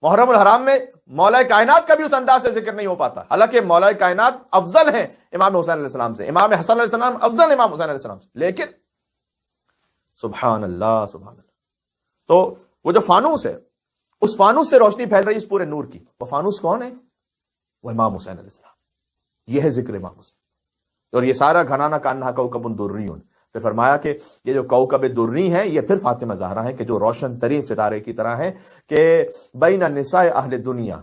محرم الحرام میں مولا کائنات کا بھی اس انداز سے ذکر نہیں ہو پاتا. حالانکہ مولا کائنات افضل ہیں امام حسین علیہ السلام سے، امام حسن علیہ السلام افضل امام حسین علیہ السلام سے، لیکن سبحان اللہ سبحان اللہ. تو وہ جو فانوس ہے، اس فانوس سے روشنی پھیل رہی ہے اس پورے نور کی. وہ فانوس کون ہے؟ وہ امام حسین علیہ السلام. یہ ہے ذکر امام حسین. اور یہ سارا گھنانہ کانہا کوکب دریون. پھر فرمایا کہ یہ جو کوکب دری ہیں یہ پھر فاطمہ زہرا ہیں، کہ جو روشن ترین ستارے کی طرح ہیں، کہ بین النساء اہل دنیا،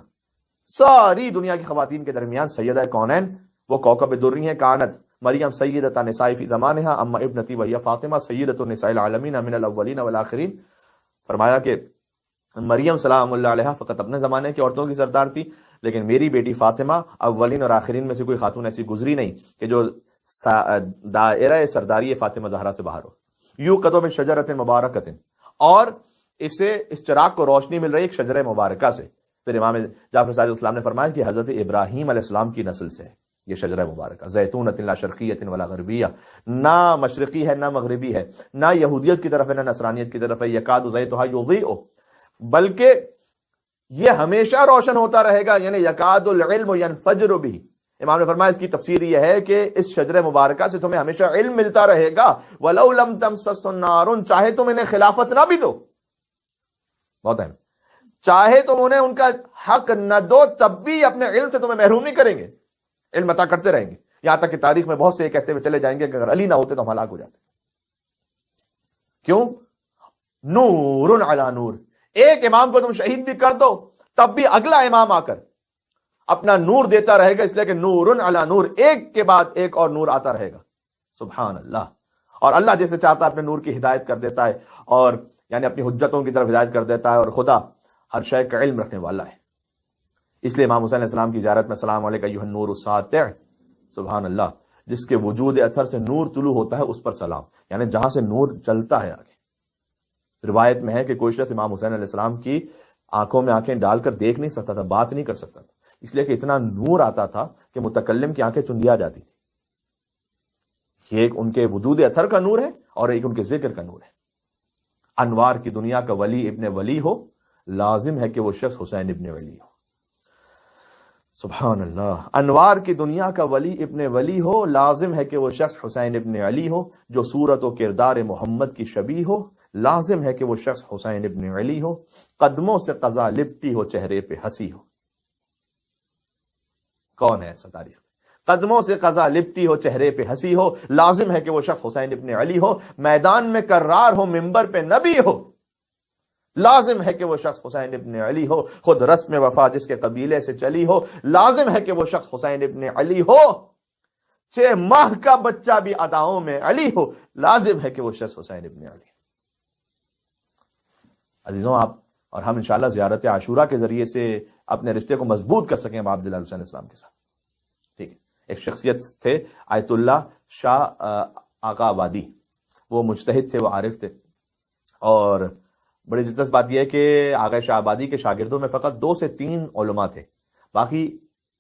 ساری دنیا کی خواتین کے درمیان سیدہ کونین وہ کوکب دری ہیں. کانت مریم سیدۃ نساء فی زمانہا اما ابنتی وہی فاطمہ سیدۃ النساء العالمین من الاولین والآخرین. فرمایا کہ مریم سلام اللہ علیہ فقط اپنے زمانے کی عورتوں کی سردار تھی، لیکن میری بیٹی فاطمہ اولین اور آخرین میں سے کوئی خاتون ایسی گزری نہیں کہ جو دائرہ سرداری فاطمہ زہرا سے باہر ہو. یو قطب شجرت مبارکت، اور اسے اس چراغ کو روشنی مل رہی ہے ایک شجرہ مبارکہ سے. پھر امام جعفر صادق السلام نے فرمایا کہ حضرت ابراہیم علیہ السلام کی نسل سے ہے یہ شجرہ مبارکہ. زیتونۃ لا شرقیۃ ولا غربیہ، نہ مشرقی ہے نہ مغربی ہے، نہ یہودیت کی طرف ہے نہ نصرانیت کی طرف ہے. یکاد زیتھا یضیء، بلکہ یہ ہمیشہ روشن ہوتا رہے گا، یعنی یکاد العلم ینفجر بھی. امام نے فرمایا اس کی تفسیر یہ ہے کہ اس شجرہ مبارکہ سے تمہیں ہمیشہ علم ملتا رہے گا. وَلَوْ لَمْ تَمْسَسْهُ النَّارٌ، چاہے تم انہیں خلافت نہ بھی دو، بہت اہم، چاہے تم انہیں ان کا حق نہ دو، تب بھی اپنے علم سے تمہیں محروم نہیں کریں گے، علم عطا کرتے رہیں گے. یہاں تک کہ تاریخ میں بہت سے یہ کہتے ہوئے چلے جائیں گے کہ اگر علی نہ ہوتے تو ہم ہلاک ہو جاتے. کیوں؟ نور علی نور. ایک امام کو تم شہید بھی کر دو، تب بھی اگلا امام آ کر اپنا نور دیتا رہے گا، اس لیے کہ نور علی نور، ایک کے بعد ایک اور نور آتا رہے گا. سبحان اللہ. اور اللہ جیسے چاہتا ہے اپنے نور کی ہدایت کر دیتا ہے، اور یعنی اپنی حجتوں کی طرف ہدایت کر دیتا ہے، اور خدا ہر شے کا علم رکھنے والا ہے. اس لیے امام حسین علیہ السلام کی زیارت میں السلام علیکم ایھا النور الساطع، سبحان اللہ، جس کے وجود اثر سے نور طلوع ہوتا ہے اس پر سلام، یعنی جہاں سے نور چلتا ہے آگے. روایت میں ہے کہ کوئی شخص امام حسین علیہ السلام کی آنکھوں میں آنکھیں ڈال کر دیکھ نہیں سکتا تھا، بات نہیں کر سکتا تھا، اس لیے کہ اتنا نور آتا تھا کہ متکلم کی آنکھیں چندیا جاتی تھی. یہ ایک ان کے وجود اثر کا نور ہے اور ایک ان کے ذکر کا نور ہے. انوار کی دنیا کا ولی ابن ولی ہو، لازم ہے کہ وہ شخص حسین ابن علی ہو. سبحان اللہ. انوار کی دنیا کا ولی ابن ولی ہو، لازم ہے کہ وہ شخص حسین ابن علی ہو. جو صورت و کردار محمد کی شبیہ ہو، لازم ہے کہ وہ شخص حسین ابن علی ہو. قدموں سے قضا لپٹی ہو، چہرے پہ ہنسی ہو. کون ہے ایسا تاریخ میں؟ قدموں سے قضا لپٹی ہو، چہرے پہ ہنسی ہو. لازم ہے کہ وہ شخص حسین ابن علی ہو. میدان میں کرار ہو، منبر پہ نبی ہو. لازم ہے کہ وہ شخص حسین ابن علی ہو. خود رسم وفا جس کے قبیلے سے چلی ہو، لازم ہے کہ وہ شخص حسین ابن علی ہو. 6 ماہ کا بچہ بھی اداؤں میں علی ہو، لازم ہے کہ وہ شخص حسین ابن علی. عزیزوں، آپ اور ہم انشاءاللہ زیارت عاشورہ کے ذریعے سے اپنے رشتے کو مضبوط کر سکیں اب عبداللہ حسین اسلام کے ساتھ. ٹھیک ہے. ایک شخصیت تھے آیت اللہ شاہ آقا آبادی. وہ مجتہد تھے، وہ عارف تھے، اور بڑی دلچسپ بات یہ ہے کہ آقا شاہ آبادی کے شاگردوں میں فقط 2 سے 3 علماء تھے. باقی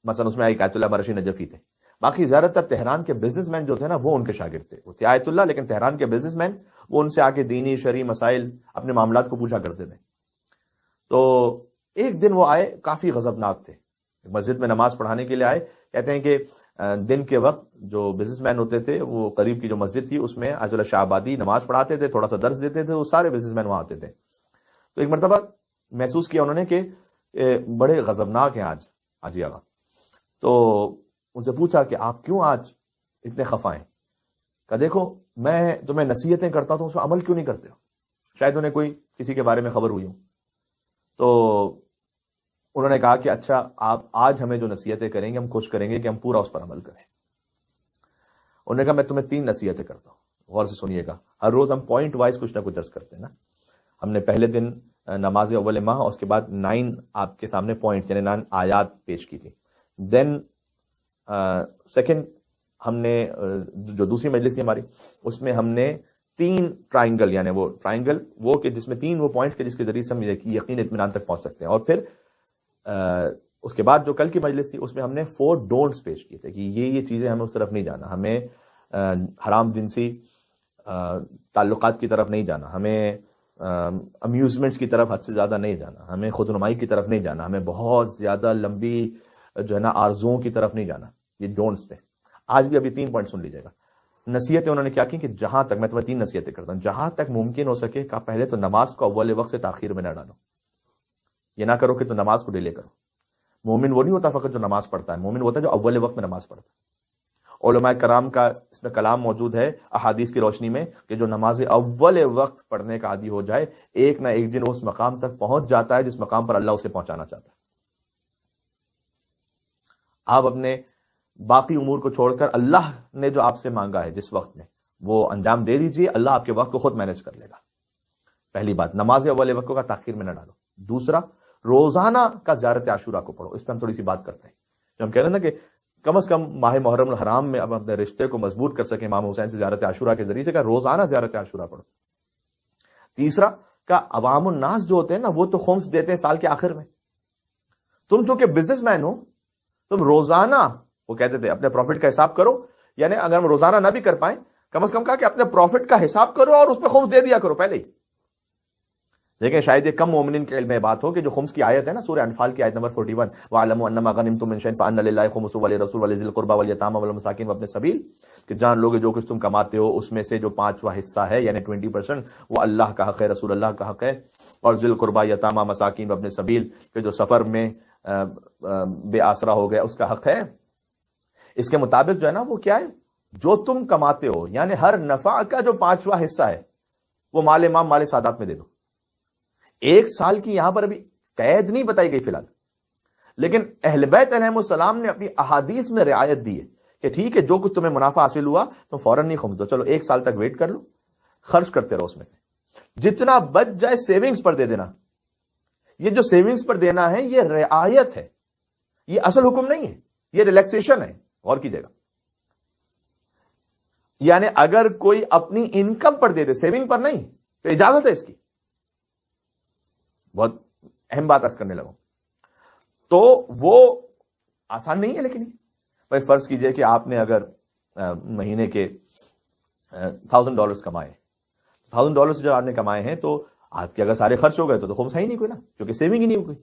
مثلا اس میں ایک آیت اللہ مرشی نجفی تھے. باقی زیادہ تر تہران کے بزنس مین جو تھے نا، وہ ان کے شاگرد تھے. وہ تھے آیت اللہ، لیکن تہران کے بزنس مین وہ ان سے آ کے دینی شرعی مسائل اپنے معاملات کو پوچھا کرتے تھے. تو ایک دن وہ آئے، کافی غضبناک تھے. مسجد میں نماز پڑھانے کے لیے آئے. کہتے ہیں کہ دن کے وقت جو بزنس مین ہوتے تھے وہ قریب کی جو مسجد تھی اس میں آج اللہ شاہ آبادی نماز پڑھاتے تھے، تھوڑا سا درس دیتے تھے، وہ سارے بزنس مین وہاں آتے تھے. تو ایک مرتبہ محسوس کیا انہوں نے کہ بڑے غضبناک ہیں آج حاجی آغا. تو ان سے پوچھا کہ آپ کیوں آج اتنے خفا ہیں؟ کہ دیکھو میں تمہیں نصیحتیں کرتا ہوں اس میں عمل کیوں نہیں کرتے ہو؟ شاید انہیں کوئی کسی کے بارے میں خبر ہوئی ہوں. تو انہوں نے کہا کہ اچھا آپ آج ہمیں جو نصیحتیں کریں گے ہم کوشش کریں گے کہ ہم پورا اس پر عمل کریں. انہوں نے کہا میں تمہیں 3 نصیحتیں کرتا ہوں، غور سے سنیے گا. ہر روز ہم پوائنٹ وائز کچھ نہ کچھ درس کرتے ہیں نا. ہم نے پہلے دن نماز اول ماہ اور اس کے بعد 9 آپ کے سامنے پوائنٹ یعنی 9 آیات پیش کی تھی. دین سیکنڈ ہم نے جو دوسری مجلس تھی ہماری اس میں ہم نے 3 ٹرائنگل یعنی وہ ٹرائنگل وہ کہ جس میں 3 وہ پوائنٹ کے جس کے ذریعے سے ہم یقین اطمینان تک پہنچ سکتے ہیں. اور پھر اس کے بعد جو کل کی مجلس تھی اس میں ہم نے 4 ڈونٹس پیش کیے تھے کہ یہ چیزیں ہمیں اس طرف نہیں جانا، ہمیں حرام جنسی تعلقات کی طرف نہیں جانا، ہمیں امیوزمنٹس کی طرف حد سے زیادہ نہیں جانا، ہمیں خود نمائی کی طرف نہیں جانا، ہمیں بہت زیادہ لمبی جو ہے نا آرزوؤں کی طرف نہیں جانا. یہ ڈونٹس تھے. آج بھی ابھی 3 پوائنٹ سن لیجیے گا. نصیحتیں انہوں نے کیا کی کہ جہاں تک میں تمہیں 3 نصیحتیں کرتا ہوں، جہاں تک ممکن ہو سکے کہ پہلے تو نماز کو اول وقت سے تاخیر میں نہ ڈالو. یہ نہ کرو کہ تو نماز کو ڈیلے کرو. مومن وہ نہیں ہوتا فقط جو نماز پڑھتا ہے، مومن ہوتا ہے جو اول وقت میں نماز پڑھتا ہے. علماء کرام کا اس میں کلام موجود ہے احادیث کی روشنی میں کہ جو نماز اول وقت پڑھنے کا عادی ہو جائے ایک نہ ایک دن اس مقام تک پہنچ جاتا ہے جس مقام پر اللہ اسے پہنچانا چاہتا ہے. آپ اپنے باقی امور کو چھوڑ کر اللہ نے جو آپ سے مانگا ہے جس وقت میں وہ انجام دے دیجئے، اللہ آپ کے وقت کو خود مینج کر لے گا. پہلی بات نماز اول وقت کا تاخیر میں نہ ڈالو. دوسرا روزانہ کا زیارت عاشورہ کو پڑھو. اس پہ ہم تھوڑی سی بات کرتے ہیں. جو ہم کہہ رہے ہیں نا کہ کم از کم ماہ محرم الحرام میں اب اپنے رشتے کو مضبوط کر سکیں امام حسین سے زیارت عاشورہ کے ذریعے سے، کہ روزانہ زیارت عاشورہ پڑھو. تیسرا کہ عوام الناس جو ہوتے ہیں نا وہ تو خمس دیتے ہیں سال کے آخر میں. تم چونکہ بزنس مین ہو تم روزانہ وہ کہتے تھے اپنے پروفٹ کا حساب کرو، یعنی اگر ہم روزانہ نہ بھی کر پائیں کم از کم کہا کہ اپنے پروفٹ کا حساب کرو اور اس پہ خمس دے دیا کرو پہلے ہی. لیکن شاید یہ کم مومنین کے علم میں بات ہو کہ جو خمس کی آیت ہے نا سورہ انفال کی آیت نمبر 41 وَاعْلَمُوا أَنَّمَا غَنِمْتُم مِّن شَيْءٍ فَأَنَّ لِلَّهِ خُمُسَهُ وَلِلرَّسُولِ وَلِذِي الْقُرْبَىٰ وَالْيَتَامَىٰ وَالْمَسَاكِينِ وَابْنِ السَّبِيلِ کہ جان لوگ جو کچھ تم کماتے ہو اس میں سے جو 5واں حصہ ہے یعنی 20% وہ اللہ کا حق ہے، رسول اللہ کا حق ہے، اور ذی القربیٰ یتامیٰ مساکین وابن السبیل کہ جو سفر میں بے آسرا ہو گیا اس کا حق ہے. اس کے مطابق جو ہے نا وہ کیا ہے جو تم کماتے ہو یعنی ہر نفع کا جو 5واں حصہ ہے وہ مال امام مال سادات میں دے دو. 1 سال کی یہاں پر ابھی قید نہیں بتائی گئی فی الحال، لیکن اہل بیت علیہم السلام نے اپنی احادیث میں رعایت دی ہے کہ ٹھیک ہے جو کچھ تمہیں منافع حاصل ہوا تم فوراً نہیں خمس دو، چلو 1 سال تک ویٹ کر لو، خرچ کرتے رہو، اس میں سے جتنا بچ جائے سیونگز پر دے دینا. یہ جو سیونگز پر دینا ہے یہ رعایت ہے، یہ اصل حکم نہیں ہے، یہ ریلیکسیشن ہے. غور کیجیے گا. یعنی اگر کوئی اپنی انکم پر دے دے سیونگ پر نہیں تو اجازت ہے اس کی. بہت اہم بات عرض کرنے لگا تو وہ آسان نہیں ہے. لیکن بھائی فرض کیجئے کہ آپ نے اگر مہینے کے $1000 کمائے، $1000 جو آپ نے کمائے ہیں تو آپ کے اگر سارے خرچ ہو گئے تو خمس ہے ہی نہیں کوئی نا، کیونکہ سیونگ ہی نہیں ہو گئی.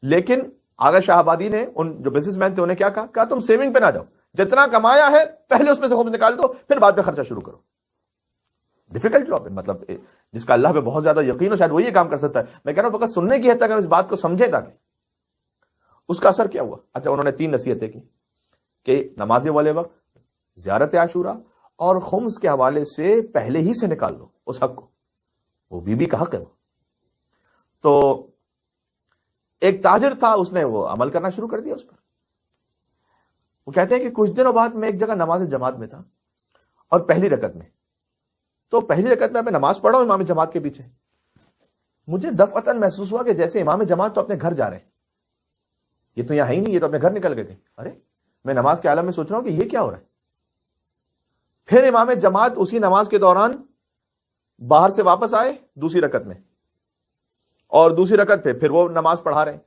لیکن آغا شاہ آبادی نے ان جو بزنس مین تھے انہیں کیا کہا تم سیونگ پہ نہ جاؤ، جتنا کمایا ہے پہلے اس میں سے خمس نکال دو پھر بعد میں خرچہ شروع کرو. ڈیفیکلٹ جاب ہے، مطلب جس کا اللہ پہ بہت زیادہ یقین ہو شاید وہ یہ کام کر سکتا ہے. میں کہہ رہا ہوں فقط سننے کی حد تک ہم اس بات کو سمجھیں تاکہ اس کا اثر کیا ہوا. اچھا انہوں نے 3 نصیحتیں کی کہ نماز والے وقت، زیارت عاشورہ اور خمس کے حوالے سے پہلے ہی سے نکال دو اس حق کو، وہ بیوی کا حق ہے. وہ تو ایک تاجر تھا اس نے وہ عمل کرنا شروع کر دیا اس پر. وہ کہتے ہیں کہ کچھ دنوں بعد میں ایک جگہ نماز جماعت میں تھا اور پہلی رکعت میں، تو پہلی رکعت میں نماز پڑھا ہوں امام جماعت کے پیچھے. مجھے دفعتاً محسوس ہوا کہ جیسے امام جماعت تو اپنے گھر جا رہے ہیں، یہ تو یہاں ہی نہیں، یہ تو اپنے گھر نکل گئے تھے. ارے میں نماز کے عالم میں سوچ رہا ہوں کہ یہ کیا ہو رہا ہے. پھر امام جماعت اسی نماز کے دوران باہر سے واپس آئے دوسری رکعت میں، اور دوسری رکعت پہ پھر وہ نماز پڑھا رہے ہیں.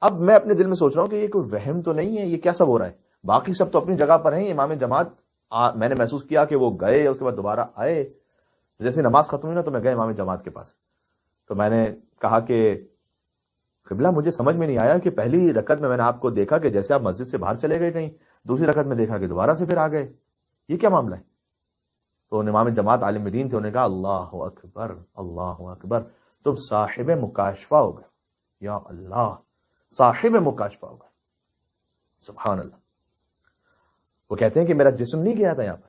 اب میں اپنے دل میں سوچ رہا ہوں کہ یہ کوئی وہم تو نہیں ہے، یہ کیا سب ہو رہا ہے. باقی سب تو اپنی جگہ پر ہیں، امام جماعت میں نے محسوس کیا کہ وہ گئے اس کے بعد دوبارہ آئے. جیسے نماز ختم ہوئی نا تو میں گئے امام جماعت کے پاس. تو میں نے کہا کہ قبلہ مجھے سمجھ میں نہیں آیا کہ پہلی رکعت میں نے آپ کو دیکھا کہ جیسے آپ مسجد سے باہر چلے گئے کہیں دوسری رکعت میں دیکھا کہ دوبارہ سے پھر آ گئے، یہ کیا معاملہ ہے؟ تو امام جماعت عالم دین تھے، انہوں نے کہا اللہ اکبر اللہ اکبر، تم صاحب مکاشفہ ہو گئے، یا اللہ صاحب مکاشفہ ہو گئے، سبحان اللہ۔ وہ کہتے ہیں کہ میرا جسم نہیں گیا تھا یہاں پر،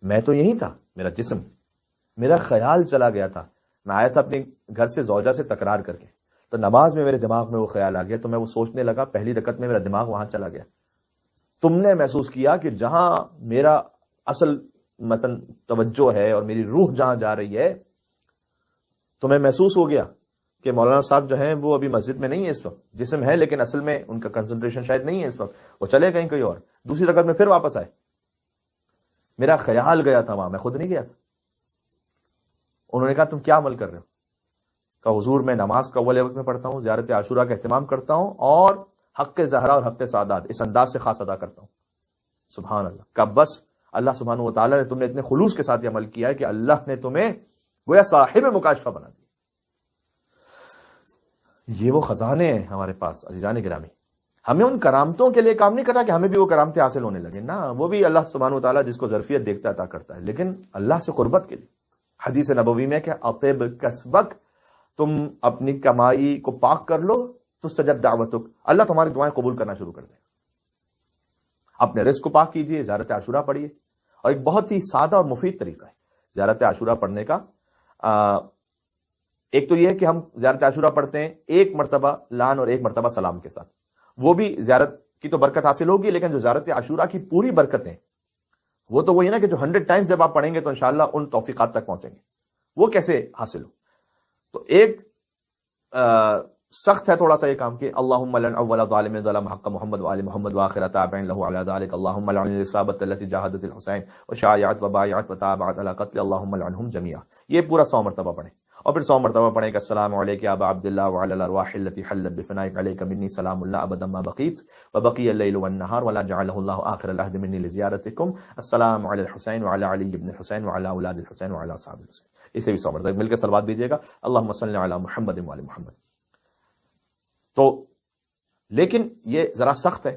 میں تو یہی تھا، میرا جسم، میرا خیال چلا گیا تھا، میں آیا تھا اپنے گھر سے زوجہ سے تکرار کر کے، تو نماز میں میرے دماغ میں وہ خیال آ گیا، تو میں وہ سوچنے لگا، پہلی رکعت میں میرا دماغ وہاں چلا گیا، تم نے محسوس کیا کہ جہاں میرا اصل مثلا توجہ ہے اور میری روح جہاں جا رہی ہے، تمہیں محسوس ہو گیا کہ مولانا صاحب جو ہیں وہ ابھی مسجد میں نہیں ہے اس وقت، جسم ہے لیکن اصل میں ان کا کنسنٹریشن شاید نہیں ہے اس وقت، وہ چلے کہیں اور، دوسری رکعت میں پھر واپس آئے، میرا خیال گیا تھا وہاں، میں خود نہیں گیا تھا۔ انہوں نے کہا تم کیا عمل کر رہے ہو؟ کہا حضور میں نماز کا اول وقت میں پڑھتا ہوں، زیارت عاشورہ کا اہتمام کرتا ہوں، اور حق زہرا اور حق سعادات اس انداز سے خاص ادا کرتا ہوں۔ سبحان اللہ۔ کہا بس اللہ سبحانہ و تعالیٰ نے تم نے اتنے خلوص کے ساتھ یہ عمل کیا ہے کہ اللہ نے تمہیں گویا صاحب مکاشفہ بنا دیا۔ یہ وہ خزانے ہیں ہمارے پاس عزیزان گرامی، ہمیں ان کرامتوں کے لیے کام نہیں کرنا کہ ہمیں بھی وہ کرامتیں حاصل ہونے لگے، نہ، وہ بھی اللہ سبحانہ و تعالیٰ جس کو ظرفیت دیکھتا عطا کرتا ہے، لیکن اللہ سے قربت کے لیے۔ حدیث نبوی میں کہ اطب کسبک، تم اپنی کمائی کو پاک کر لو تو تستجب دعوتک، اللہ تمہاری دعائیں قبول کرنا شروع کر دے گا۔ اپنے رزق کو پاک کیجئے، زیارت عاشورہ پڑھیے، اور ایک بہت ہی سادہ اور مفید طریقہ ہے زیارت عاشورہ پڑھنے کا۔ ایک تو یہ ہے کہ ہم زیارت عاشورہ پڑھتے ہیں ایک مرتبہ لعن اور ایک مرتبہ سلام کے ساتھ، وہ بھی زیارت کی تو برکت حاصل ہوگی، لیکن جو زیارت عاشورہ کی پوری برکتیں وہ تو وہی نا کہ جو 100 ٹائمز جب آپ پڑھیں گے تو انشاءاللہ ان توفیقات تک پہنچیں گے، وہ کیسے حاصل ہو؟ تو ایک سخت ہے تھوڑا سا یہ کام کہ اللہم لعن اول ظالم ظلم حق محمد وآل محمد وآخر تابع له على ذلك اللہم لعن الاصابة التي جاہدت الحسین وشایعت وبایعت وتابعت على قتل اللہم لعنهم جميعا۔ یہ پورا 100 مرتبہ پڑھیں، اور پھر 100 مرتبہ پڑھیں کہ السلام علیک یا ابا عبداللہ وعلی الارواح التي حلت بفنائک علیک منی سلام اللہ ابدا ما بقیت وبقی اللیل والنہار ولا جعلہ اللہ آخر العہد منی لزیارتکم السلام علی الحسین وعلی علی ابن الحسین وعلی اولاد الحسین وعلی اصحاب الحسین۔ اسے بھی 100 مرتبہ مل کے صلوات دیجیے گا، اللہم صلی علی محمد وعلی محمد۔ تو لیکن یہ ذرا سخت ہے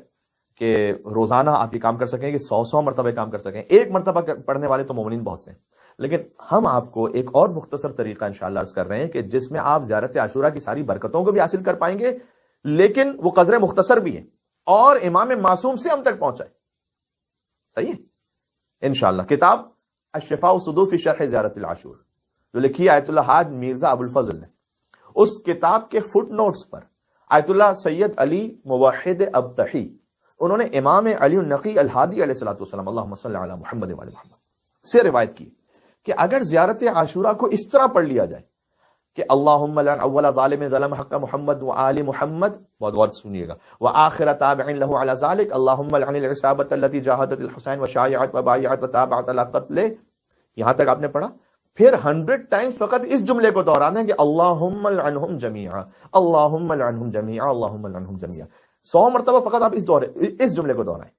کہ روزانہ آپ یہ کام کر سکیں کہ 100 مرتبہ کام کر سکیں، ایک مرتبہ پڑھنے والے تو مومنین بہت سے ہیں، لیکن ہم آپ کو ایک اور مختصر طریقہ انشاءاللہ عرض کر رہے ہیں کہ جس میں آپ زیارت عاشورہ کی ساری برکتوں کو بھی حاصل کر پائیں گے، لیکن وہ قدر مختصر بھی ہیں اور امام معصوم سے ہم تک پہنچائے۔ صحیح ہے انشاءاللہ۔ کتاب الشفاء الصدور فی شرح زیارت العاشور جو لکھی آیت اللہ حاج مرزا ابو الفضل نے، اس کتاب کے فٹ نوٹس پر آیت اللہ سید علی موحد ابتحی انہوں نے امام علی النقی الہادی علیہ الصلوۃ والسلام اللہم صلی علی محمد وعلی محمد سے روایت کی کہ اگر زیارت عاشورہ کو اس طرح پڑھ لیا جائے کہ اللہم لعن اول ظالم ظلم حق محمد وآل محمد، بہت غور سے سنیے گا، وآخر تابع له على ذلك اللہم لعن العصابۃ التي جاہدت الحسین وشایعت وبایعت وتابعت على قتل، یہاں تک آپ نے پڑھا، پھر 100 ٹائمز فقط اس جملے کو دہرانا ہے کہ اللہم لعنہم جمیعا، اللہم لعنہم جمیعا، اللہم لعنہم جمیعا، 100 مرتبہ فقط آپ اس جملے کو دہرائیں،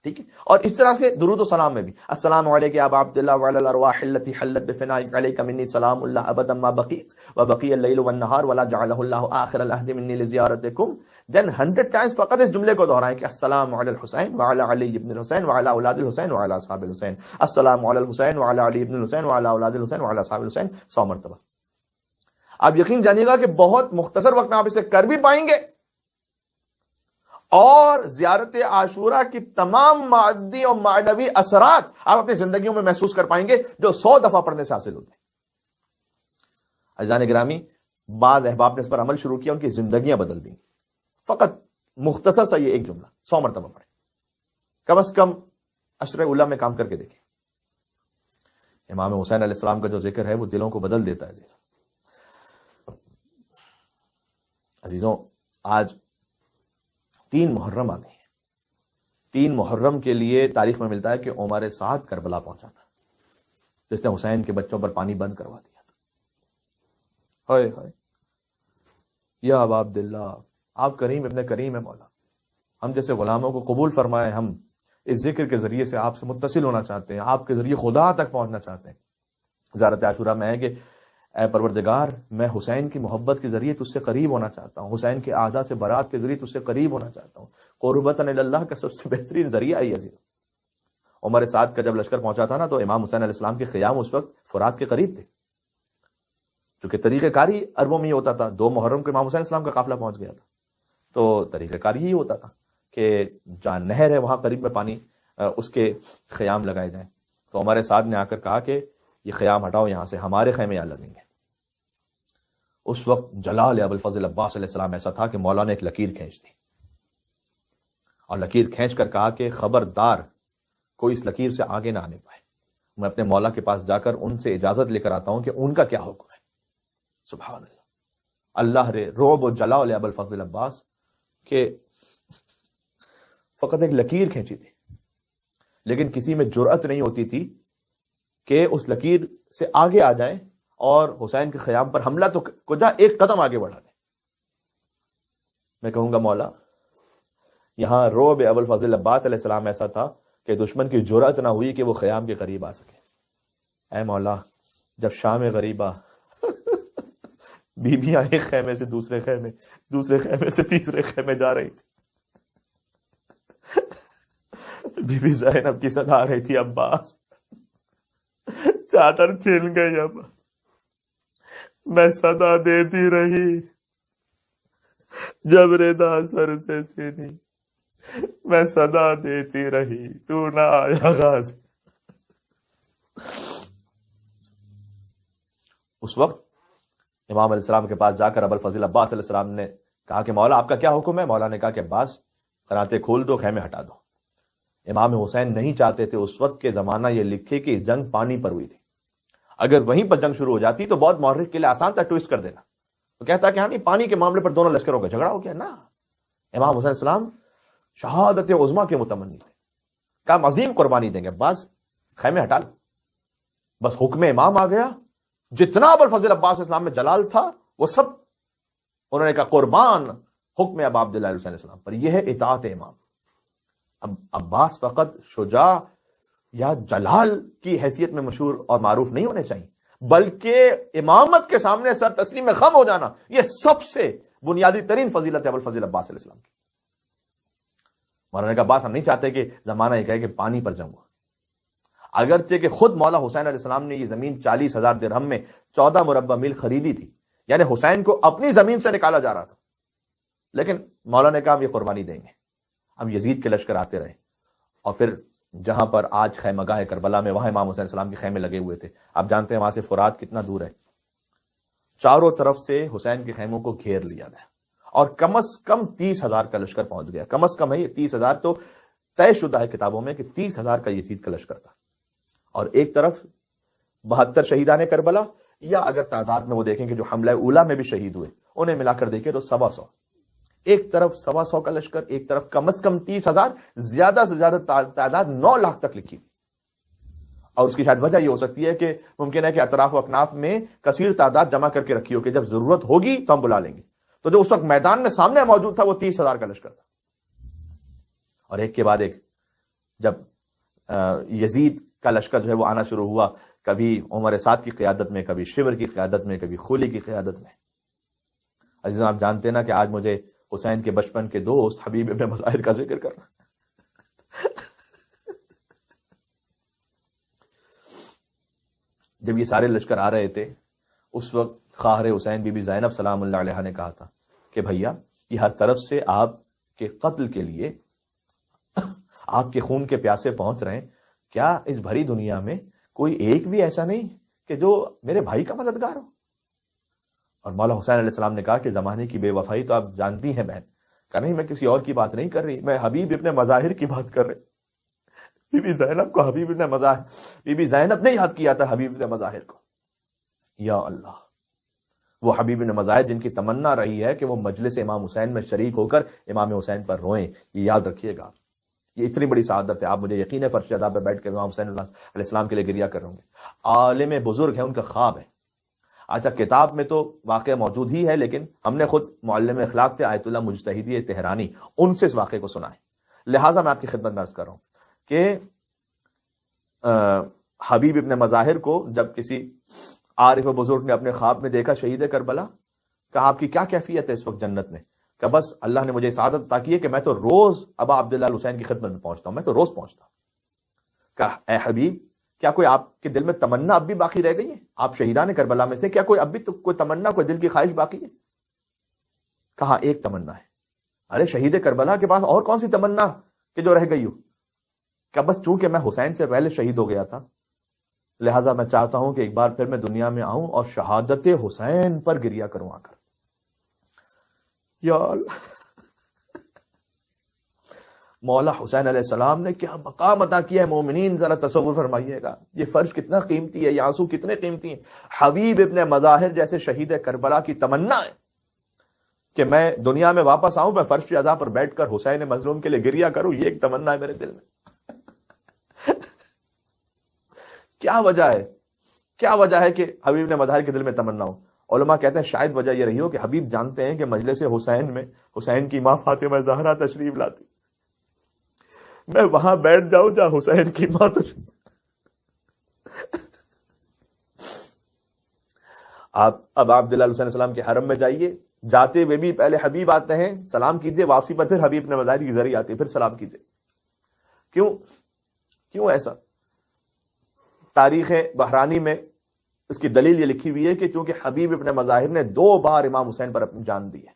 ٹھیک ہے؟ اور اس طرح سے درود و سلام میں بھی السلام علیک یا ابا عبداللہ وعلی الارواح التي حلت بفنائک علیک منی سلام اللہ ابدا ما بقیت وبقی اللیل والنہار ولا جعلہ اللہ آخر العہد منی لزیارتکم، دین 100 ٹائمز فقط اس جملے کو دہرائیں کہ السلام علی الحسین وعلی علی ابن الحسین وعلی اولاد الحسین وعلی اصحاب الحسین، السلام علی الحسین وعلی علی ابن الحسین وعلی اولاد الحسین وعلی اصحاب الحسین، 100 مرتبہ۔ آپ یقین جانیے گا کہ بہت مختصر وقت میں آپ اسے کر بھی پائیں گے، اور زیارت عاشورہ کی تمام مادی اور معنوی اثرات آپ اپنی زندگیوں میں محسوس کر پائیں گے جو 100 دفعہ پڑھنے سے حاصل ہوتے ہیں۔ عزیزان گرامی، بعض احباب نے اس پر عمل شروع کیا، ان کی زندگیاں بدل دیں، فقط مختصر سا یہ ایک جملہ 100 مرتبہ پڑھیں، کم از کم عشر اولیٰ میں کام کر کے دیکھیں۔ امام حسین علیہ السلام کا جو ذکر ہے وہ دلوں کو بدل دیتا ہے۔ عزیزوں، آج 3 محرم آ گئی ہیں، 3 محرم کے لیے تاریخ میں ملتا ہے کہ عمر سعد کربلا پہنچا تھا، جس نے حسین کے بچوں پر پانی بند کروا دیا تھا۔ ہائے ہائے یا ابا عبداللہ، آپ کریم ابن کریم ہے مولا، ہم جیسے غلاموں کو قبول فرمائے، ہم اس ذکر کے ذریعے سے آپ سے متصل ہونا چاہتے ہیں، آپ کے ذریعے خدا تک پہنچنا چاہتے ہیں۔ زیارت عاشورہ میں ہے کہ اے پروردگار، میں حسین کی محبت کے ذریعے تجھ سے قریب ہونا چاہتا ہوں، حسین کے اعضاء سے برات کے ذریعے تجھ سے قریب ہونا چاہتا ہوں، قربتاً اللہ کا سب سے بہترین ذریعہ ہے یزید۔ عمر سعد کا جب لشکر پہنچا تھا نا تو امام حسین علیہ السلام کے خیام اس وقت فرات کے قریب تھے، چونکہ طریقہ کاری عربوں میں ہی ہوتا تھا۔ 2 محرم کو امام حسین علیہ السلام کا قافلہ پہنچ گیا تھا، تو طریقہ کاری ہی ہوتا تھا کہ جہاں نہر ہے وہاں قریب میں پانی اس کے خیام لگائے جائیں۔ تو عمر سعد نے آ کر کہا کہ یہ خیام ہٹاؤ یہاں سے، ہمارے خیمے یہاں لگیں گے۔ اس وقت جلال ابو الفضل عباس علیہ السلام ایسا تھا کہ مولا نے ایک لکیر کھینچ دی اور لکیر کھینچ کر کہا کہ خبردار کوئی اس لکیر سے آگے نہ آنے پائے، میں اپنے مولا کے پاس جا کر ان سے اجازت لے کر آتا ہوں کہ ان کا کیا حکم ہے۔ سبحان اللہ، اللہ رے رعب و جلال ابو الفضل عباس کہ فقط ایک لکیر کھینچی تھی، لیکن کسی میں جرأت نہیں ہوتی تھی کہ اس لکیر سے آگے آ جائیں اور حسین کے خیام پر حملہ تو کجا ایک قدم آگے بڑھا دیں۔ میں کہوں گا مولا یہاں رعب ابو الفضل عباس علیہ السلام ایسا تھا کہ دشمن کی جرأت نہ ہوئی کہ وہ خیام کے قریب آ سکے۔ اے مولا جب شام غریبہ بیویاں ایک خیمے سے دوسرے خیمے، دوسرے خیمے سے تیسرے خیمے جا رہی تھی، بی بی زینب کی صدا آ رہی تھی، عباس چادر چھن گئی، اب میں صدا دیتی رہی، جب ردا سر سے چھینی میں صدا دیتی رہی، تو نہ آیا غازی۔ اس وقت امام علیہ السلام کے پاس جا کر ابو الفضل عباس علیہ السلام نے کہا کہ مولا آپ کا کیا حکم ہے؟ مولا نے کہا کہ عباس قناتیں کھول دو، خیمے ہٹا دو۔ امام حسین نہیں چاہتے تھے اس وقت کے زمانہ یہ لکھے کہ جنگ پانی پر ہوئی تھی، اگر وہیں پر جنگ شروع ہو جاتی تو بہت مورخ کے لیے آسان تھا ٹویسٹ کر دینا، تو کہتا کہ ہاں نہیں پانی کے معاملے پر دونوں لشکروں کا جھگڑا ہو گیا۔ نا، امام حسین السلام شہادت عظمیٰ کے متمنی تھے، کام عظیم قربانی دیں گے، عباس خیمے ہٹا لو۔ بس حکم امام آ گیا، جتنا ابو الفضل عباس اسلام میں جلال تھا وہ سب انہوں نے کہا قربان حکم ابا عبداللہ علیہ السلام پر۔ یہ ہے اطاعت امام۔ اب عباس فقط شجاع یا جلال کی حیثیت میں مشہور اور معروف نہیں ہونے چاہیے، بلکہ امامت کے سامنے سر تسلیم خم ہو جانا، یہ سب سے بنیادی ترین فضیلت ہے ابو الفضل عباس علیہ السلام کی۔ مولانا کا عباس ہم نہیں چاہتے کہ زمانہ یہ کہے کہ پانی پر جنگ ہوا، اگرچہ کہ خود مولا حسین علیہ السلام نے یہ زمین 40,000 درہم میں 14 مربع میل خریدی تھی، یعنی حسین کو اپنی زمین سے نکالا جا رہا تھا، لیکن مولا نے کہا ہم یہ قربانی دیں گے۔ اب یزید کے لشکر آتے رہے اور پھر جہاں پر آج خیمہ گاہ کربلا میں وہاں امام حسین علیہ السلام کے خیمے لگے ہوئے تھے۔ آپ جانتے ہیں وہاں سے فرات کتنا دور ہے، چاروں طرف سے حسین کے خیموں کو گھیر لیا گیا اور کم از کم 30,000 کا لشکر پہنچ گیا۔ کم از کم ہے 30,000 تو طے شدہ ہے کتابوں میں کہ 30,000 کا یزید کا لشکر تھا، اور ایک طرف 72 شہیدان کربلا، یا اگر تعداد میں وہ دیکھیں کہ جو حملہ اولا میں بھی شہید ہوئے انہیں ملا کر دیکھیں تو 125، ایک طرف 125 کا لشکر، ایک طرف کم از کم 30,000، زیادہ سے زیادہ تعداد 9 لاکھ تک لکھی، اور اس کی شاید وجہ یہ ہو سکتی ہے کہ ممکن ہے کہ اطراف و اکناف میں کثیر تعداد جمع کر کے رکھی ہو کہ جب ضرورت ہوگی تو ہم بلا لیں گے۔ تو جو اس وقت میدان میں سامنے موجود تھا وہ 30,000 کا لشکر تھا، اور ایک کے بعد ایک جب یزید کا لشکر جو ہے وہ آنا شروع ہوا، کبھی عمر سعد کی قیادت میں، کبھی شیور کی قیادت میں، کبھی خولی کی قیادت میں۔ عزیزان آپ جانتے ہیں نا کہ آج مجھے حسین کے بچپن کے دوست حبیب ابن مظاہر کا ذکر کرنا، جب یہ سارے لشکر آ رہے تھے اس وقت خواہر حسین بی بی زینب سلام اللہ علیہ نے کہا تھا کہ بھیا یہ ہر طرف سے آپ کے قتل کے لیے، آپ کے خون کے پیاسے پہنچ رہے ہیں، کیا اس بھری دنیا میں کوئی ایک بھی ایسا نہیں کہ جو میرے بھائی کا مددگار ہو؟ اور مولا حسین علیہ السلام نے کہا کہ زمانے کی بے وفائی تو آپ جانتی ہیں بہن، کہ نہیں میں کسی اور کی بات نہیں کر رہی، میں حبیب ابن مظاہر کی بات کر رہی۔ بی بی زینب کو حبیب ابن مظاہر، بی بی زینب نے یاد کیا تھا حبیب ابن مظاہر کو۔ یا اللہ، وہ حبیب ابن مظاہر جن کی تمنا رہی ہے کہ وہ مجلس امام حسین میں شریک ہو کر امام حسین پر روئیں، یہ یاد رکھیے گا، یہ اتنی بڑی سعادت ہے۔ آپ مجھے یقین ہے فرش ادا پہ بیٹھ کے امام حسین علیہ السلام کے لیے گریہ کر رہے ہوں گے۔ عالم بزرگ ہے، ان کا خواب ہے۔ اچھا کتاب میں تو واقعہ موجود ہی ہے، لیکن ہم نے خود معلم اخلاق تھے آیت اللہ مجتہدی تہرانی، ان سے اس واقعے کو سنا ہے، لہٰذا میں آپ کی خدمت میں عرض کر رہا ہوں کہ حبیب ابن مظاہر کو جب کسی عارف و بزرگ نے اپنے خواب میں دیکھا شہید کربلا، کہا آپ کی کیا کیفیت ہے اس وقت جنت میں؟ کہ بس اللہ نے مجھے سعادت عطا کی ہے کہ میں تو روز ابا عبداللہ الحسین کی خدمت میں پہنچتا ہوں، میں تو روز پہنچتا ہوں. کہا اے حبیب کیا کوئی آپ کے دل میں تمنا اب بھی باقی رہ گئی ہے؟ آپ شہیدان کربلا میں سے، کیا کوئی اب بھی تو کوئی تمنا، کوئی دل کی خواہش باقی ہے؟ کہا ایک تمنا ہے. ارے شہید کربلا کے پاس اور کون سی تمنا کہ جو رہ گئی ہو؟ کہ بس چونکہ میں حسین سے پہلے شہید ہو گیا تھا، لہٰذا میں چاہتا ہوں کہ ایک بار پھر میں دنیا میں آؤں اور شہادت حسین پر گریا کروں آ کر. یا اللہ، مولا حسین علیہ السلام نے کیا مقام عطا کیا ہے مومنین، ذرا تصور فرمائیے گا. یہ فرش کتنا قیمتی ہے، یہ آنسو کتنے قیمتی ہیں. حبیب ابن مظاہر جیسے شہید کربلا کی تمنا ہے کہ میں دنیا میں واپس آؤں، میں فرش عزا پر بیٹھ کر حسین مظلوم کے لیے گریا کروں، یہ ایک تمنا ہے میرے دل میں. کیا وجہ ہے کہ حبیب نے مظاہر کے دل میں تمنا ہو؟ علماء کہتے ہیں شاید وجہ یہ رہی ہو کہ حبیب جانتے ہیں کہ مجلس حسین میں حسین کی ماں فاطمہ زہرا تشریف لاتی، میں وہاں بیٹھ جاؤں جہاں حسین کی ماں تشریف. آپ اب عبداللہ علیہ السلام کے حرم میں جائیے، جاتے ہوئے بھی پہلے حبیب آتے ہیں، سلام کیجئے، واپسی پر پھر حبیب نے مظاہر کی ذریعہ آتی ہے، پھر سلام کیجئے. کیوں ایسا؟ تاریخ بحرانی میں اس کی دلیل یہ لکھی ہوئی ہے کہ چونکہ حبیب ابن مظاہر نے 2 بار امام حسین پر اپنی جان دی ہے.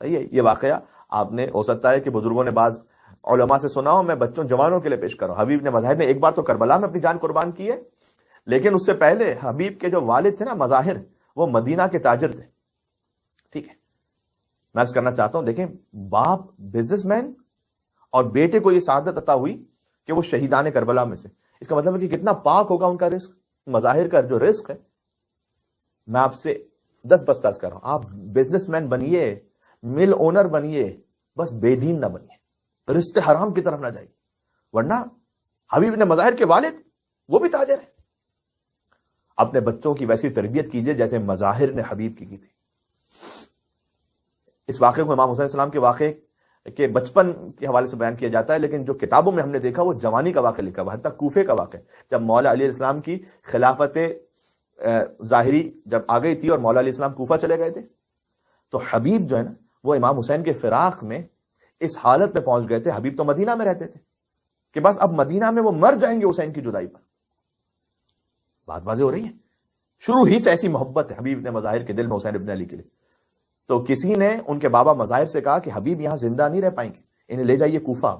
صحیح ہے. یہ واقعہ آپ نے ہو سکتا ہے کہ بزرگوں نے بعض علماء سے سنا ہو، میں بچوں جوانوں کے لیے پیش کر رہا ہوں. حبیب نے مظاہر نے ایک بار تو کربلا میں اپنی جان قربان کی ہے، لیکن اس سے پہلے حبیب کے جو والد تھے نا مظاہر، وہ مدینہ کے تاجر تھے. ٹھیک ہے، میں عرض کرنا چاہتا ہوں، دیکھیں باپ بزنس مین اور بیٹے کو یہ سعادت عطا ہوئی کہ وہ شہیدان کربلا میں سے. اس کا مطلب ہے کہ کتنا پاک ہوگا ان کا رزق. مظاہر کا جو رزق ہے، میں آپ سے 10 بستہ عرض کر رہا ہوں، آپ بزنس مین بنیے، مل اونر بنیے، بس بے دین نہ بنیے، رزق حرام کی طرف نہ جائیے. ورنہ حبیب نے مظاہر کے والد وہ بھی تاجر ہیں. اپنے بچوں کی ویسی تربیت کیجئے جیسے مظاہر نے حبیب کی تھی. اس واقعے کو امام حسین السلام کے واقعے کہ بچپن کے حوالے سے بیان کیا جاتا ہے، لیکن جو کتابوں میں ہم نے دیکھا وہ جوانی کا واقعہ لکھا ہوا ہے، حتیٰ کوفے کا واقعہ. جب مولا علی علیہ السلام کی خلافت ظاہری جب آ گئی تھی اور مولا علیہ السلام کوفہ چلے گئے تھے، تو حبیب جو ہے نا وہ امام حسین کے فراق میں اس حالت میں پہنچ گئے تھے. حبیب تو مدینہ میں رہتے تھے کہ بس اب مدینہ میں وہ مر جائیں گے حسین کی جدائی پر. بات واضح ہو رہی ہے. شروع ہی سے ایسی محبت ہے حبیب نے مظاہر کے دل میں حسین ابن علی کے لیے. تو کسی نے ان کے بابا مظاہر سے کہا کہ حبیب یہاں زندہ نہیں رہ پائیں گے، انہیں لے جائیے کوفہ،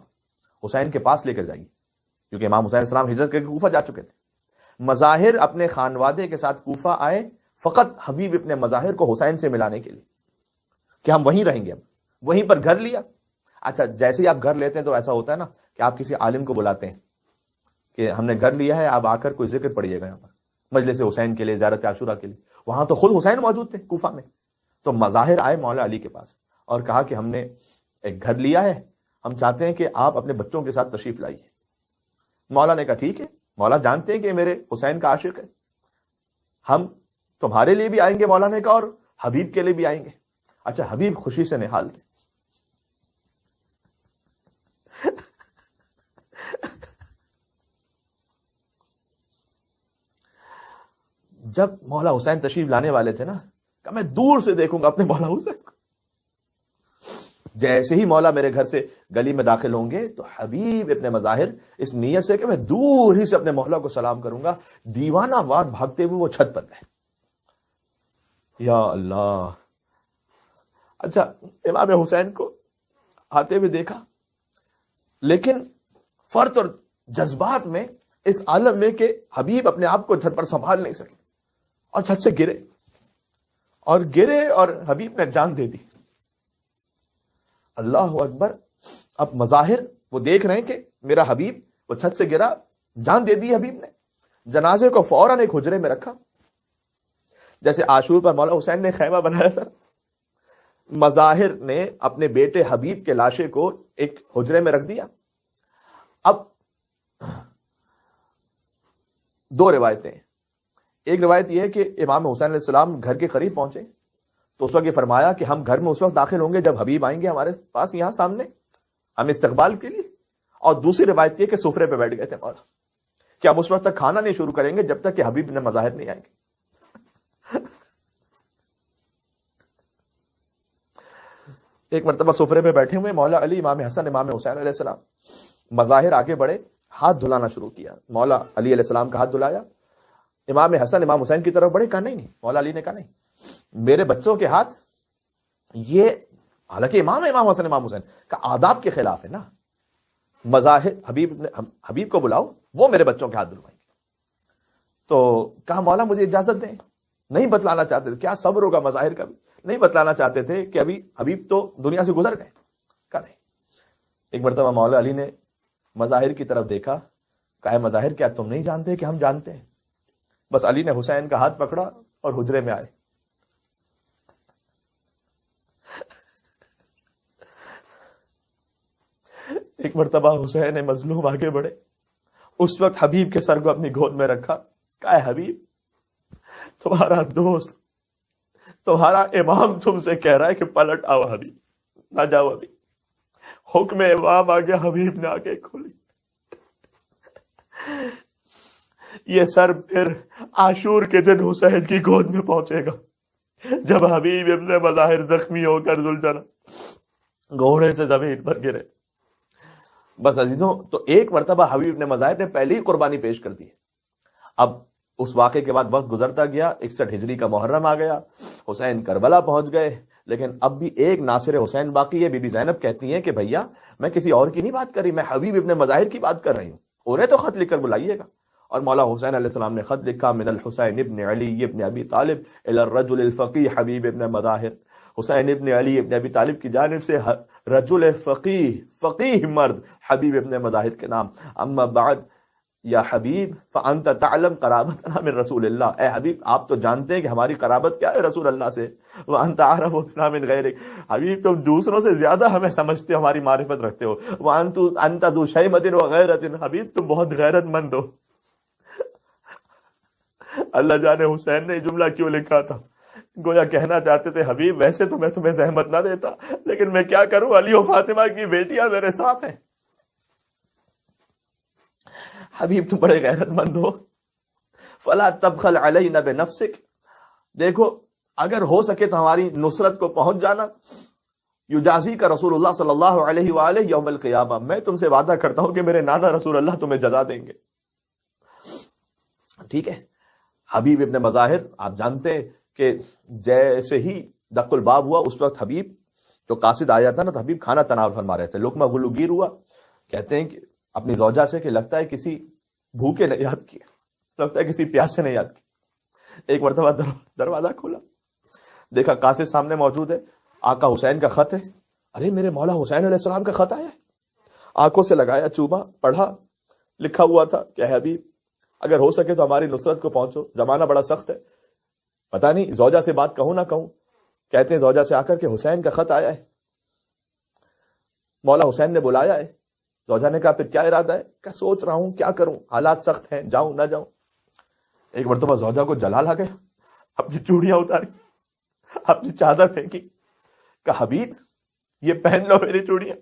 حسین کے پاس لے کر جائیے، کیونکہ امام حسین السلام ہجرت کر کے کوفہ جا چکے تھے. مظاہر اپنے خانوادے کے ساتھ کوفہ آئے فقط حبیب ابن مظاہر کو حسین سے ملانے کے لیے کہ ہم وہیں رہیں گے. اب وہیں پر گھر لیا. اچھا، جیسے ہی آپ گھر لیتے ہیں تو ایسا ہوتا ہے نا کہ آپ کسی عالم کو بلاتے ہیں کہ ہم نے گھر لیا ہے، آپ آ کر کوئی ذکر پڑھیے گا یہاں پر مجلس حسین کے لیے، زیارت عاشورہ کے لیے. وہاں تو خود حسین موجود تھے کوفہ میں. تو مظاہر آئے مولا علی کے پاس اور کہا کہ ہم نے ایک گھر لیا ہے، ہم چاہتے ہیں کہ آپ اپنے بچوں کے ساتھ تشریف لائیے. مولا نے کہا ٹھیک ہے، مولا جانتے ہیں کہ میرے حسین کا عاشق ہے، ہم تمہارے لیے بھی آئیں گے، مولا نے کہا، اور حبیب کے لیے بھی آئیں گے. اچھا، حبیب خوشی سے نہال تھے. جب مولا حسین تشریف لانے والے تھے نا، کہ میں دور سے دیکھوں گا اپنے مولا حسین کو. جیسے ہی مولا میرے گھر سے گلی میں داخل ہوں گے تو حبیب ابن مظاہر اس نیت سے کہ میں دور ہی سے اپنے مولا کو سلام کروں گا، دیوانہ وار بھاگتے ہوئے وہ چھت پر گئے. یا اللہ. اچھا، امام حسین کو آتے ہوئے دیکھا، لیکن فرط اور جذبات میں اس عالم میں کہ حبیب اپنے آپ کو چھت پر سنبھال نہیں سکے اور چھت سے گرے اور حبیب نے جان دے دی. اللہ اکبر. اب مظاہر وہ دیکھ رہے ہیں کہ میرا حبیب وہ چھت سے گرا، جان دے دی حبیب نے. جنازے کو فوراً ایک حجرے میں رکھا، جیسے عاشور پر مولا حسین نے خیمہ بنایا تھا. مظاہر نے اپنے بیٹے حبیب کے لاشے کو ایک حجرے میں رکھ دیا. اب 2 روایتیں. ایک روایت یہ ہے کہ امام حسین علیہ السلام گھر کے قریب پہنچے تو اس وقت یہ فرمایا کہ ہم گھر میں اس وقت داخل ہوں گے جب حبیب آئیں گے ہمارے پاس یہاں سامنے ہم استقبال کے لیے. اور دوسری روایت یہ کہ سفرے پہ بیٹھ گئے تھے مولا کہ ہم اس وقت تک کھانا نہیں شروع کریں گے جب تک کہ حبیب نے مظاہر نہیں آئیں گے. ایک مرتبہ سفرے پہ بیٹھے ہوئے مولا علی، امام حسن، امام حسین علیہ السلام، مظاہر آگے بڑھے، ہاتھ دھلانا شروع کیا، مولا علی علیہ السلام کا ہاتھ دھلایا، امام حسن امام حسین کی طرف بڑھے، کہا نہیں، مولا علی نے کہا نہیں، میرے بچوں کے ہاتھ یہ، حالانکہ امام حسن امام حسین کا آداب کے خلاف ہے نا، مظاہر حبیب کو بلاؤ، وہ میرے بچوں کے ہاتھ دھلوائیں گے۔ تو کہا مولا مجھے اجازت دیں، نہیں بتلانا چاہتے تھے، کیا صبر ہوگا مظاہر کا بھی، نہیں بتلانا چاہتے تھے کہ ابھی حبیب تو دنیا سے گزر گئے، کہا نہیں۔ ایک مرتبہ مولا علی نے مظاہر کی طرف دیکھا، کہا مظاہر کیا تم نہیں جانتے کہ ہم جانتے ہیں؟ بس علی نے حسین کا ہاتھ پکڑا اور حجرے میں آئے۔ ایک مرتبہ حسین مظلوم آگے بڑھے، اس وقت حبیب کے سر کو اپنی گود میں رکھا، کہا حبیب تمہارا دوست، تمہارا امام تم سے کہہ رہا ہے کہ پلٹ آؤ حبیب، نہ جاؤ ابھی۔ حکم امام آ گیا، حبیب نے آگے کھولی۔ یہ سر پھر عاشور کے دن حسین کی گود میں پہنچے گا، جب حبیب ابن مظاہر زخمی ہو کر ذوالجلال گھوڑے سے زمین پر گرے۔ بس عزیزوں، تو ایک مرتبہ حبیب ابن مظاہر نے پہلی ہی قربانی پیش کر دی۔ اب اس واقعے کے بعد وقت گزرتا گیا، 61 ہجری کا محرم آ گیا، حسین کربلا پہنچ گئے، لیکن اب بھی ایک ناصر حسین باقی ہے۔ بی بی زینب کہتی ہیں کہ بھیا میں کسی اور کی نہیں بات کر رہی، میں حبیب ابن مظاہر کی بات کر رہی ہوں، انہیں تو خط لکھ کر بلائیے گا۔ اور مولا حسین علیہ السلام نے خط لکھا، من الحسین ابن علی ابن ابی طالب الی الرجل الفقی حبیب ابن مظاہر، حسین ابن علی ابن ابی طالب کی جانب سے رجل فقیہ مرد حبیب ابن مظاہر کے نام۔ اما بعد یا حبیب فانت تعلم قرابتنا من رسول اللہ، اے حبیب آپ تو جانتے ہیں کہ ہماری قرابت کیا ہے رسول اللہ سے، وانت اعرف بنا من غیرک، حبیب تم دوسروں سے زیادہ ہمیں سمجھتے ہو، ہماری معرفت رکھتے ہو، وانت ذو شیمۃ وغیرۃ، حبیب تم بہت غیرت مند ہو۔ اللہ جانے حسین نے یہ جملہ کیوں لکھا تھا، گویا کہنا چاہتے تھے حبیب ویسے تو میں تمہیں زحمت نہ دیتا، لیکن میں کیا کروں، علی و فاطمہ کی بیٹیاں میرے ساتھ ہیں، حبیب تم بڑے غیرت مند ہو، فلا تبخل علینا بنفسک، دیکھو اگر ہو سکے تو ہماری نصرت کو پہنچ جانا، یجازی کا رسول اللہ صلی اللہ علیہ وآلہ یوم القیامہ، میں تم سے وعدہ کرتا ہوں کہ میرے نانا رسول اللہ تمہیں جزا دیں گے۔ ٹھیک ہے، حبیب ابن مظاہر آپ جانتے ہیں کہ جیسے ہی دق الباب ہوا اس وقت حبیب جو قاصد آیا تھا نا، تو حبیب کھانا تناول فرما رہے تھے، لقمہ گلوگیر ہوا، کہتے ہیں کہ اپنی زوجہ سے کہ لگتا ہے کسی بھوکے نے یاد کیا، لگتا ہے کسی پیاسے نے یاد کیا۔ ایک مرتبہ دروازہ کھولا، دیکھا قاصد سامنے موجود ہے، آقا حسین کا خط ہے، ارے میرے مولا حسین علیہ السلام کا خط آیا ہے، آنکھوں سے لگایا چوبا، پڑھا، لکھا ہوا تھا کہ حبیب اگر ہو سکے تو ہماری نصرت کو پہنچو، زمانہ بڑا سخت ہے، پتہ نہیں زوجہ سے بات کہوں نہ کہوں، کہتے ہیں زوجہ سے آ کر کہ حسین کا خط آیا ہے، مولا حسین نے بلایا ہے۔ زوجہ نے کہا پھر کیا ارادہ ہے؟ کہ سوچ رہا ہوں کیا کروں، حالات سخت ہیں، جاؤں نہ جاؤں۔ ایک مرتبہ زوجہ کو جلال آ گیا، اپنی چوڑیاں اتاری، اپنی چادر پھینکی، کہا حبیب یہ پہن لو میری چوڑیاں،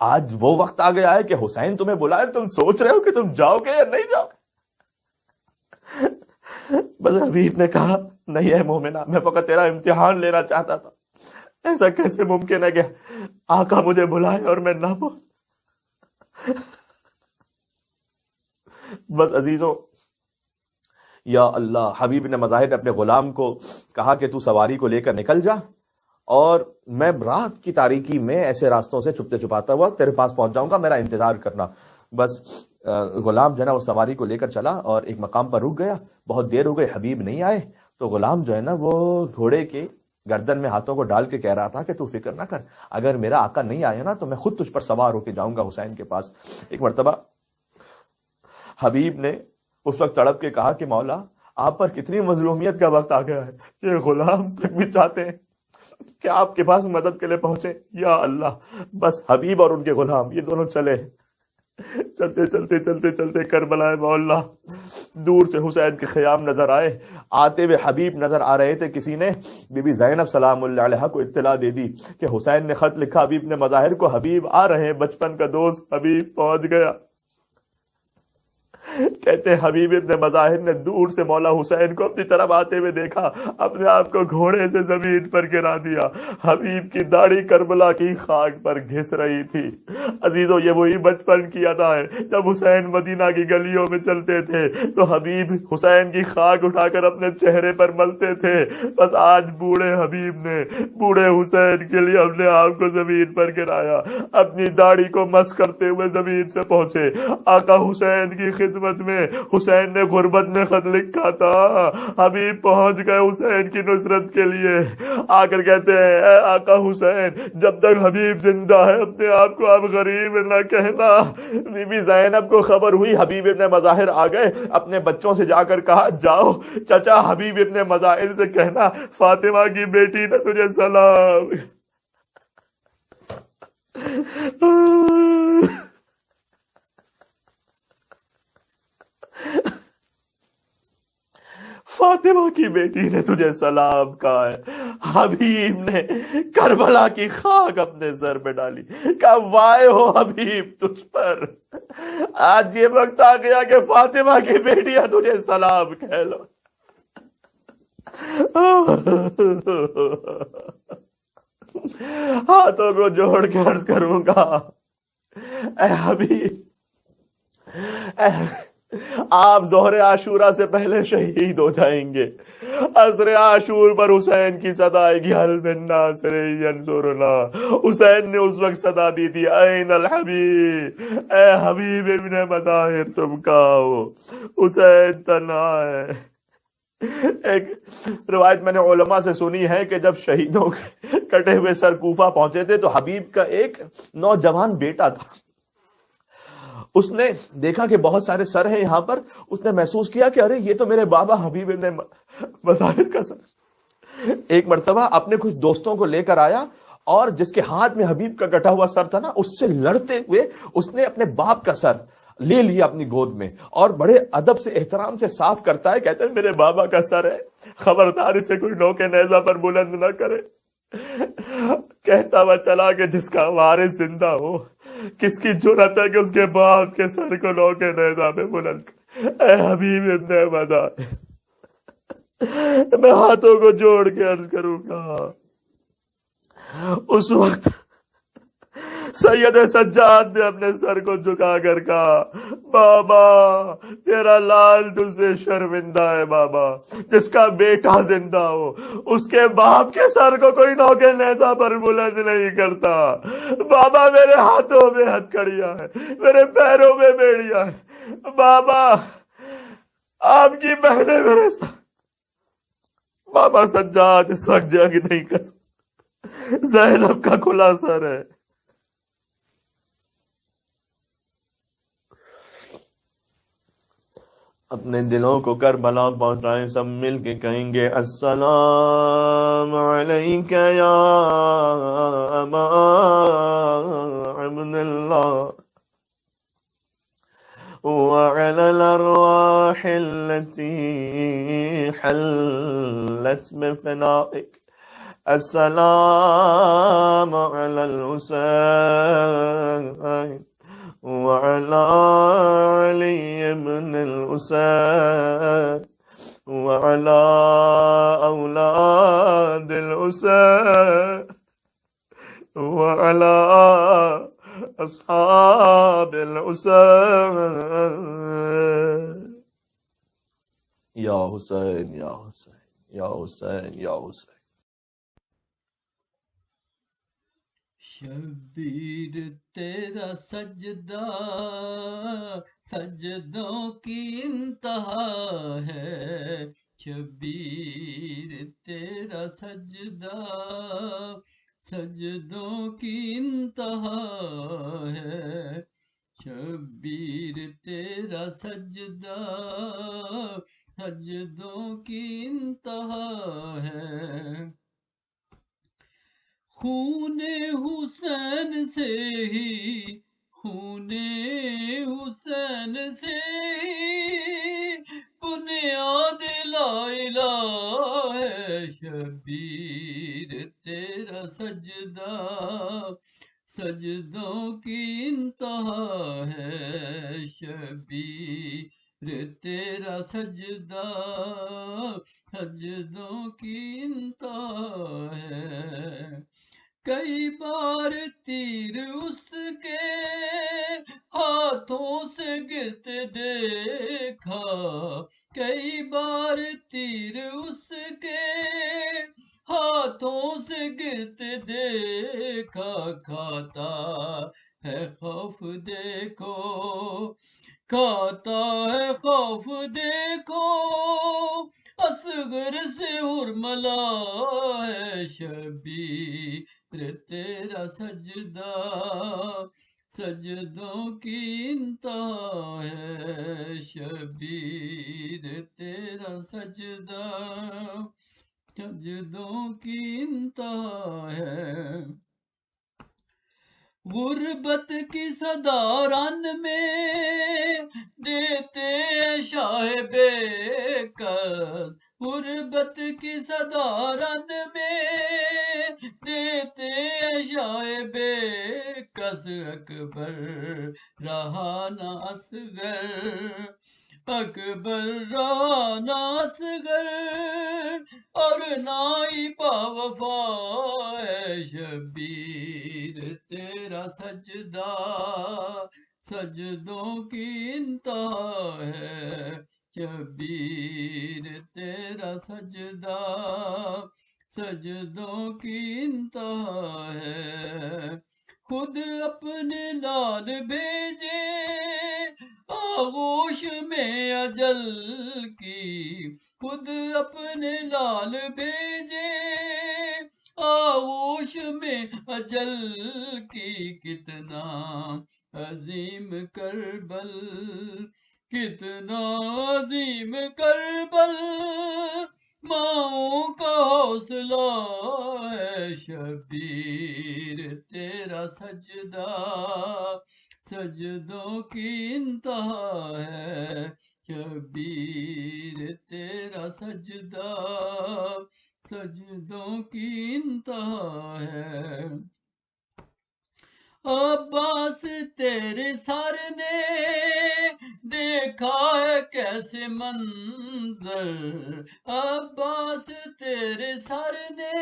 آج وہ وقت آ گیا ہے کہ حسین تمہیں بلائے، تم سوچ رہے ہو کہ تم جاؤ گے یا نہیں جاؤ گے۔ بس حبیب نے کہا نہیں ہے مومنہ، میں فقط تیرا امتحان لینا چاہتا تھا، ایسا کیسے ممکن ہے کہ آقا مجھے بلائے اور میں نہ پہنچ۔ بس عزیزوں، یا اللہ، حبیب نے مظاہر نے اپنے غلام کو کہا کہ تو سواری کو لے کر نکل جا، اور میں رات کی تاریکی میں ایسے راستوں سے چھپتے چھپاتا ہوا تیرے پاس پہنچ جاؤں گا، میرا انتظار کرنا۔ بس غلام جو ہے نا وہ سواری کو لے کر چلا اور ایک مقام پر رک گیا، بہت دیر ہو گئی، حبیب نہیں آئے، تو غلام جو ہے نا وہ گھوڑے کے گردن میں ہاتھوں کو ڈال کے کہہ رہا تھا کہ تو فکر نہ کر، اگر میرا آقا نہیں آیا نا تو میں خود تجھ پر سوار ہو کے جاؤں گا حسین کے پاس۔ ایک مرتبہ حبیب نے اس وقت تڑپ کے کہا کہ مولا آپ پر کتنی مظلومیت کا وقت آ گیا ہے، یہ غلام تک بھی چاہتے ہیں کہ آپ کے پاس مدد کے لیے پہنچے، یا اللہ۔ بس حبیب اور ان کے غلام یہ دونوں چلے، چلتے چلتے چلتے چلتے کربلا مولا، دور سے حسین کے خیام نظر آئے، آتے ہوئے حبیب نظر آ رہے تھے، کسی نے بی بی زینب سلام اللہ علیہا کو اطلاع دے دی کہ حسین نے خط لکھا حبیب نے مظاہر کو، حبیب آ رہے ہیں، بچپن کا دوست حبیب پہنچ گیا۔ کہتے ہیں حبیب ابن مظاہر نے دور سے مولا حسین کو اپنی طرف آتے ہوئے دیکھا، اپنے آپ کو گھوڑے سے زمین پر گرا دیا، حبیب کی داڑھی کربلا کی خاک پر گھس رہی تھی۔ عزیزو، یہ وہی بچپن کی ادا ہے جب حسین مدینہ کی گلیوں میں چلتے تھے تو حبیب حسین کی خاک اٹھا کر اپنے چہرے پر ملتے تھے۔ بس آج بوڑھے حبیب نے بوڑھے حسین کے لیے اپنے آپ کو زمین پر گرایا، اپنی داڑھی کو مس کرتے ہوئے زمین سے پہنچے۔ آقا حسین کی خدمت میں حسین نے غربت میں خط لکھا تھا، حبیب پہنچ گئے حسین کی نصرت کے لیے۔ آ کر کہتے ہیں اے آقا حسین، جب تک حبیب زندہ ہے اپنے آپ کو آپ غریب نہ کہنا۔ بی بی زینب کو خبر ہوئی حبیب ابن مظاہر آ گئے، اپنے بچوں سے جا کر کہا جاؤ چچا حبیب ابن مظاہر سے کہنا فاطمہ کی بیٹی نے تجھے سلام۔ فاطمہ کی بیٹی نے تجھے سلام کہا ہے۔ حبیب نے کربلا کی خاک اپنے سر پہ ڈالی، کہا وائے ہو حبیب تجھ پر، آج یہ وقت آ گیا کہ فاطمہ کی بیٹیاں تجھے سلام کہہ لو۔ ہاتھوں کو جوڑ کے عرض کروں گا اے حبیب، آپ ظہر عاشورہ سے پہلے شہید ہو جائیں گے، عصر عاشور پر حسین کی صدا آئے گی حل من ناصر ینصرنا۔ حسین نے اس وقت صدا دی تھی این الحبیب، اے حبیب ابن مظاہر تم کہاں ہو؟ حسین تنہا ہے۔ ایک روایت میں نے علماء سے سنی ہے کہ جب شہیدوں کے کٹے ہوئے سر کوفہ پہنچے تھے تو حبیب کا ایک نوجوان بیٹا تھا، اس نے دیکھا کہ بہت سارے سر ہیں یہاں پر، اس نے محسوس کیا کہ ارے یہ تو میرے بابا حبیب ابن مظاہر کا سر۔ ایک مرتبہ اپنے کچھ دوستوں کو لے کر آیا اور جس کے ہاتھ میں حبیب کا کٹا ہوا سر تھا نا، اس سے لڑتے ہوئے اس نے اپنے باپ کا سر لے لیا اپنی گود میں اور بڑے ادب سے احترام سے صاف کرتا ہے، کہتے ہیں میرے بابا کا سر ہے، خبردار اسے کوئی نوکے نیزہ پر بلند نہ کرے۔ کہتا ہوا چلا کہ جس کا وارث زندہ ہو کس کی جرأت ہے کہ اس کے باپ کے سر کو نوکے نیزہ پہ بلند کرے؟ اے حبیب ابن مظاہر، میں ہاتھوں کو جوڑ کے عرض کروں گا اس وقت سید سجاد نے اپنے سر کو جھکا کر کہا بابا تیرا لال تجھ سے شرمندہ ہے بابا، جس کا بیٹا زندہ ہو اس کے باپ کے سر کو کوئی نوکے نیزہ پر بلند نہیں کرتا۔ بابا میرے ہاتھوں میں ہتھکڑیاں ہیں، میرے پیروں میں بیڑیاں ہیں، بابا آپ کی بہنیں میرے ساتھ۔ بابا سجاد اس وقت جنگ نہیں کر سکتا، زینب کا کھلا سر ہے۔ اپنے دلوں کو کربلا پہنچائیں، سب مل کے کہیں گے السلام علیک یا ابا عبد اللہ وعلى الأرواح التي حلت بفنائك، السلام على الحسين وعلى علي بن الحسين وعلى أولاد الحسين وعلى أصحاب الحسين یا حسین یا حسین یا حسین یا حسین۔ شبیر تیرا سجدہ سجدوں کی انتہا ہے، شبیر تیرا سجدہ سجدوں کی انتہا ہے، شبیر تیرا سجدہ سجدوں کی انتہا ہے، خون حسین سے ہی خون حسین سے ہی بنیاد لا الہ ہے، شبیر تیرا سجدہ سجدوں کی انتہا ہے، شبیر تیرا سجدہ سجدوں کی انتہا ہے کئی بار تیر اس کے ہاتھوں سے گرتے دیکھا کئی بار تیر اس کے ہاتھوں سے گرتے دیکھا کھاتا ہے خوف دیکھو کھاتا ہے خوف دیکھو اصغر سے حرملا ہے شبیر تیرا سجدہ سجدوں کی انتہا ہے شبیر تیرا سجدہ سجدوں کی انتہا ہے غربت کی صدا رن میں دیتے شاہ بے کس غربت کی صدا رن میں دیتے شاہ بے کس اکبر رہا نہ اصغر اکبر رہا نہ اصغر اور نہ ہی باوفا ہے شبیر تیرا سجدہ سجدوں کی انتہا ہے شبیر تیرا سجدہ سجدوں کی انتہا ہے خود اپنے لال بھیجے آغوش میں اجل کی خود اپنے لال بھیجے آغوش میں اجل کی کتنا عظیم کربل کتنا عظیم کربل ماؤں کا حوصلہ ہے شبیر تیرا سجدہ سجدوں کی انتہا ہے شبیر تیرا سجدہ سجدوں کی انتہا ہے عباس تیرے سر نے دیکھا ہے کیسے منظر عباس تیرے سر نے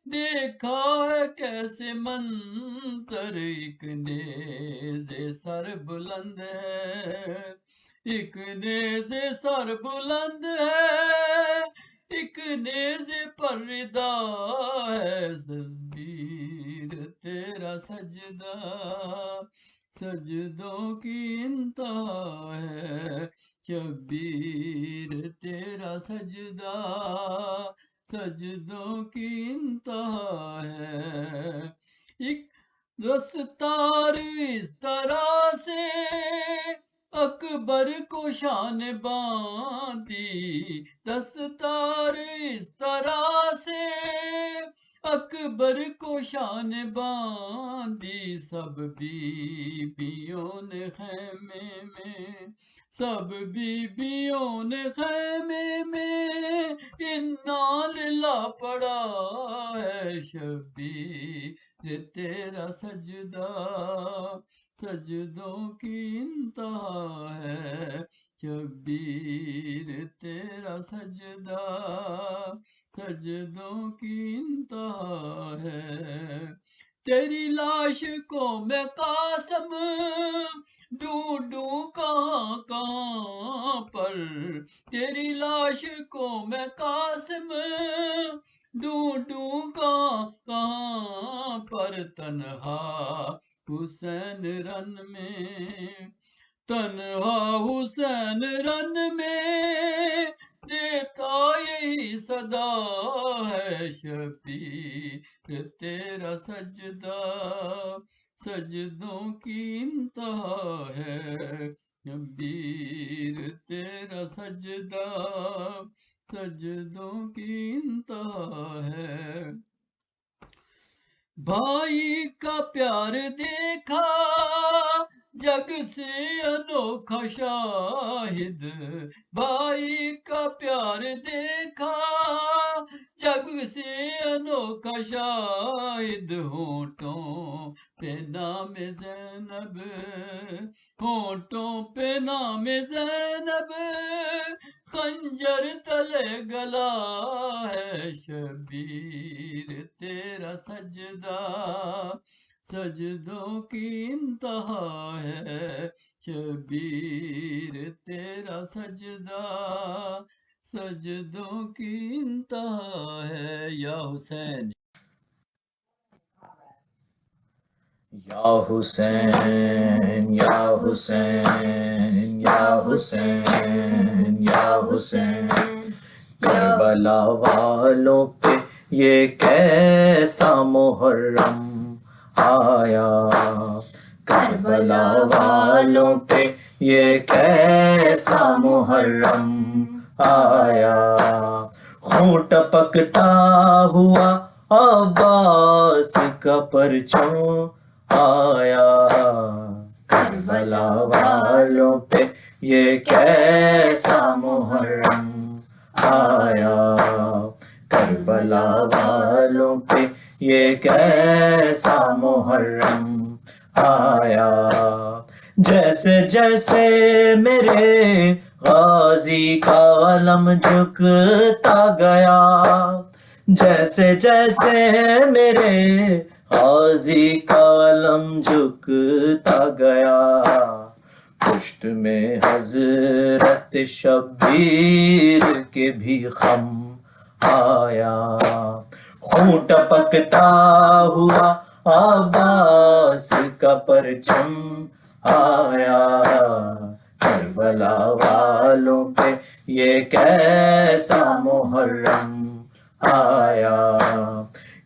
دیکھا ہے کیسے منظر ایک نیزے سر بلند ہے ایک نیزے سر بلند ہے ایک نیزے پر ردا ہے شبیر تیرا سجدہ سجدوں کی انتہا ہے شبیر تیرا سجدہ سجدوں کی انتہا ہے ایک دستار اس طرح سے اکبر کو شان باندھی دستار اس طرح سے اکبر کو شان باندھی سب بیبیوں نے خیمے میں سب بیبیوں نے خیمے میں انا للہ پڑا ہے شبیر تیرا سجدہ سجدوں کی انتہا ہے شبیر تیرا سجدہ سجدوں کی انتہا ہے تیری لاش کو میں قاسم ڈھونڈوں کہاں کہاں پر تیری لاش کو میں قاسم ڈھونڈوں کہاں کہاں پر تنہا حسین رن میں تنہا حسین رن میں دیتا یہی صدا ہے شبیر تیرا سجدہ سجدوں کی انتہا ہے شبیر تیرا سجدہ سجدوں کی انتہا ہے بھائی کا پیار دیکھا جگ سے انوکھا شاہد بھائی کا پیار دیکھا جگ سے انوکھا شاہد ہونٹوں پہ نام زینب، ہونٹوں پہ نام زینب، خنجر تلے گلا ہے شبیر تیرا سجدہ، سجدوں کی انتہا ہے شبیر تیرا سجدہ، سجدوں کی انتہا ہے یا حسین۔ یا حسین یا حسین یا حسین یا حسین، کربلا والوں پہ یہ کیسا محرم آیا، کربلا والوں پہ یہ کیسا محرم آیا، خون ٹپکتا ہوا عباس کا پرچم آیا، کربلا والوں پہ یہ کیسا محرم آیا، کربلا والوں پہ یہ کیسا محرم آیا، جیسے جیسے میرے غازی کا علم جھکتا گیا، جیسے جیسے میرے غازی کا علم جھکتا گیا، پشت میں حضرت شبیر کے بھی خم آیا، خون ٹپکتا ہوا عباس کا پرچم آیا، کربلا والوں پہ یہ کیسا محرم آیا،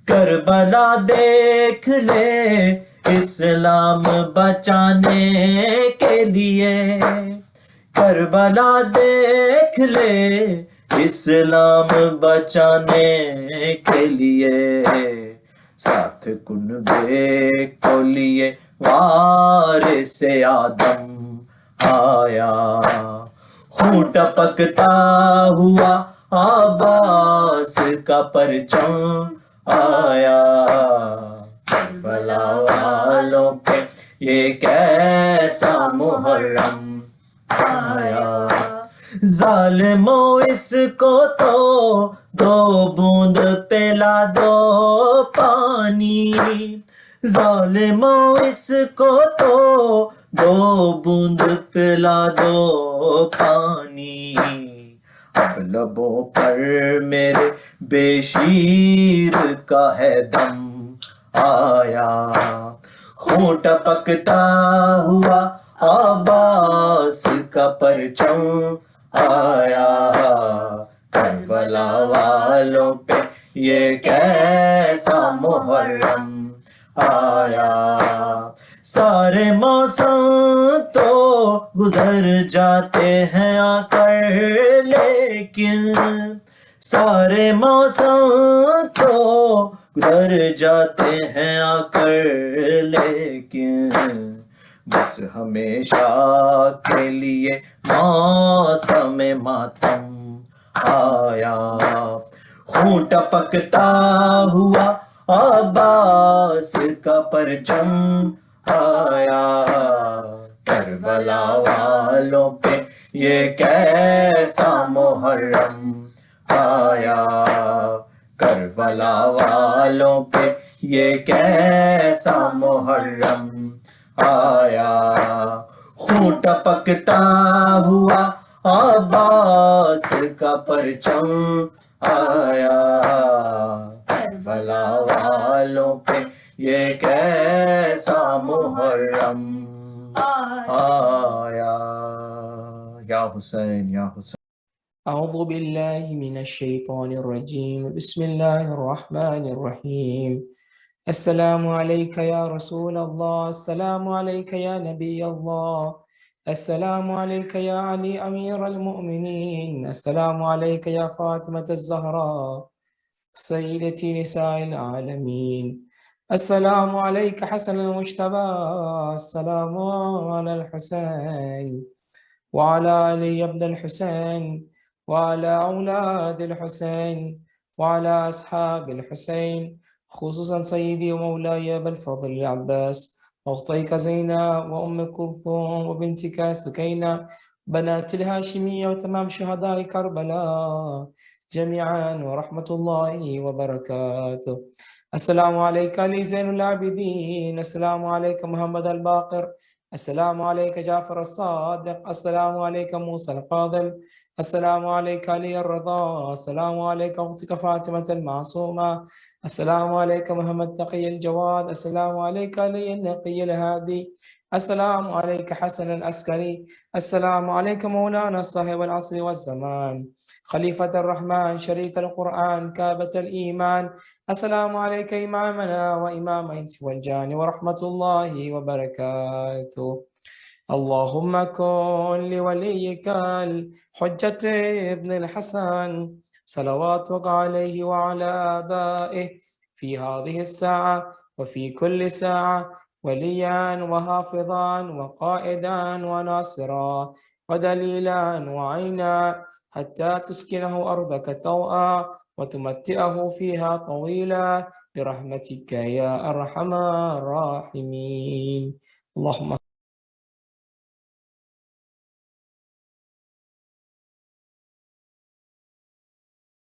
کربلا دیکھ لے اسلام بچانے کے لیے، کربلا دیکھ لے اسلام بچانے کے لیے، ساتھ کنبے کو لیے وارث آدم آیا، خون ٹپکتا ہوا عباس کا پرچم آیا، کربلا والوں پہ یہ کیسا محرم آیا، ظالموں اس کو تو دو بوند پلا دو پانی، ظالموں اس کو تو دو بوند پلا دو پانی، اب لبوں پر میرے بے شیر کا ہے دم آیا، خون ٹپکتا ہوا عباس کا پرچم آیا، کربلا والوں پہ یہ کیسا محرم آیا، سارے موسم تو گزر جاتے ہیں آ کر لیکن، سارے موسم تو گزر جاتے ہیں آ کر لیکن، بس ہمیشہ کے لیے موسم ماتم آیا، خون ٹپکتا ہوا عباس کا پرچم آیا، کربلا والوں پہ یہ کیسا محرم آیا، کربلا والوں پہ یہ کیسا محرم آیا، خون ٹپکتا ہوا عباس کا پرچم آیا، کربلا والوں پہ یہ کیسا محرم آیا، یا حسین یا حسین۔ أعوذ بالله من الشيطان الرجيم بسم الله الرحمن الرحيم السلام عليك يا رسول الله، السلام عليك يا نبي الله، السلام عليك يا علي أمير المؤمنين، السلام عليك يا فاطمة الزهراء سيدتي نساء العالمين، السلام عليك حسن المجتبى، السلام على الحسين وعلى علي ابن الحسين وعلى أولاد الحسين وعلى أصحاب الحسين، خصوصا سيدي ومولاي أبا الفضل العباس، وأختيك زينب وأم كلثوم وبنتك سكينة بنات الهاشمية وتمام شهداء كربلاء جميعا ورحمة الله وبركاته. السلام عليك علي زين العابدين، السلام عليك محمد الباقر، السلام عليك جعفر الصادق، السلام عليك موسى القاضل، السلام عليك علي الرضا، السلام عليك أختك فاطمة المعصومة، السلام عليك محمد تقي الجواد، السلام عليك علي النقي الهادي، السلام عليك حسن العسكري، السلام عليك مولانا صاحب العصر والزمان، خليفة الرحمن شريك القرآن كابة الإيمان، السلام عليك إمامنا وإمام الإنس والجان ورحمة الله وبركاته. اللهم كن لوليك الحجة ابن الحسن صلواتك عليه وعلى آبائه في هذه الساعة وفي كل ساعة وليا وحافظا وقائدا وناصرا ودليلا وعينا حتى تسكنه أرضك طوعا وتمتئه فيها طويلا برحمتك يا أرحم الراحمين. اللهم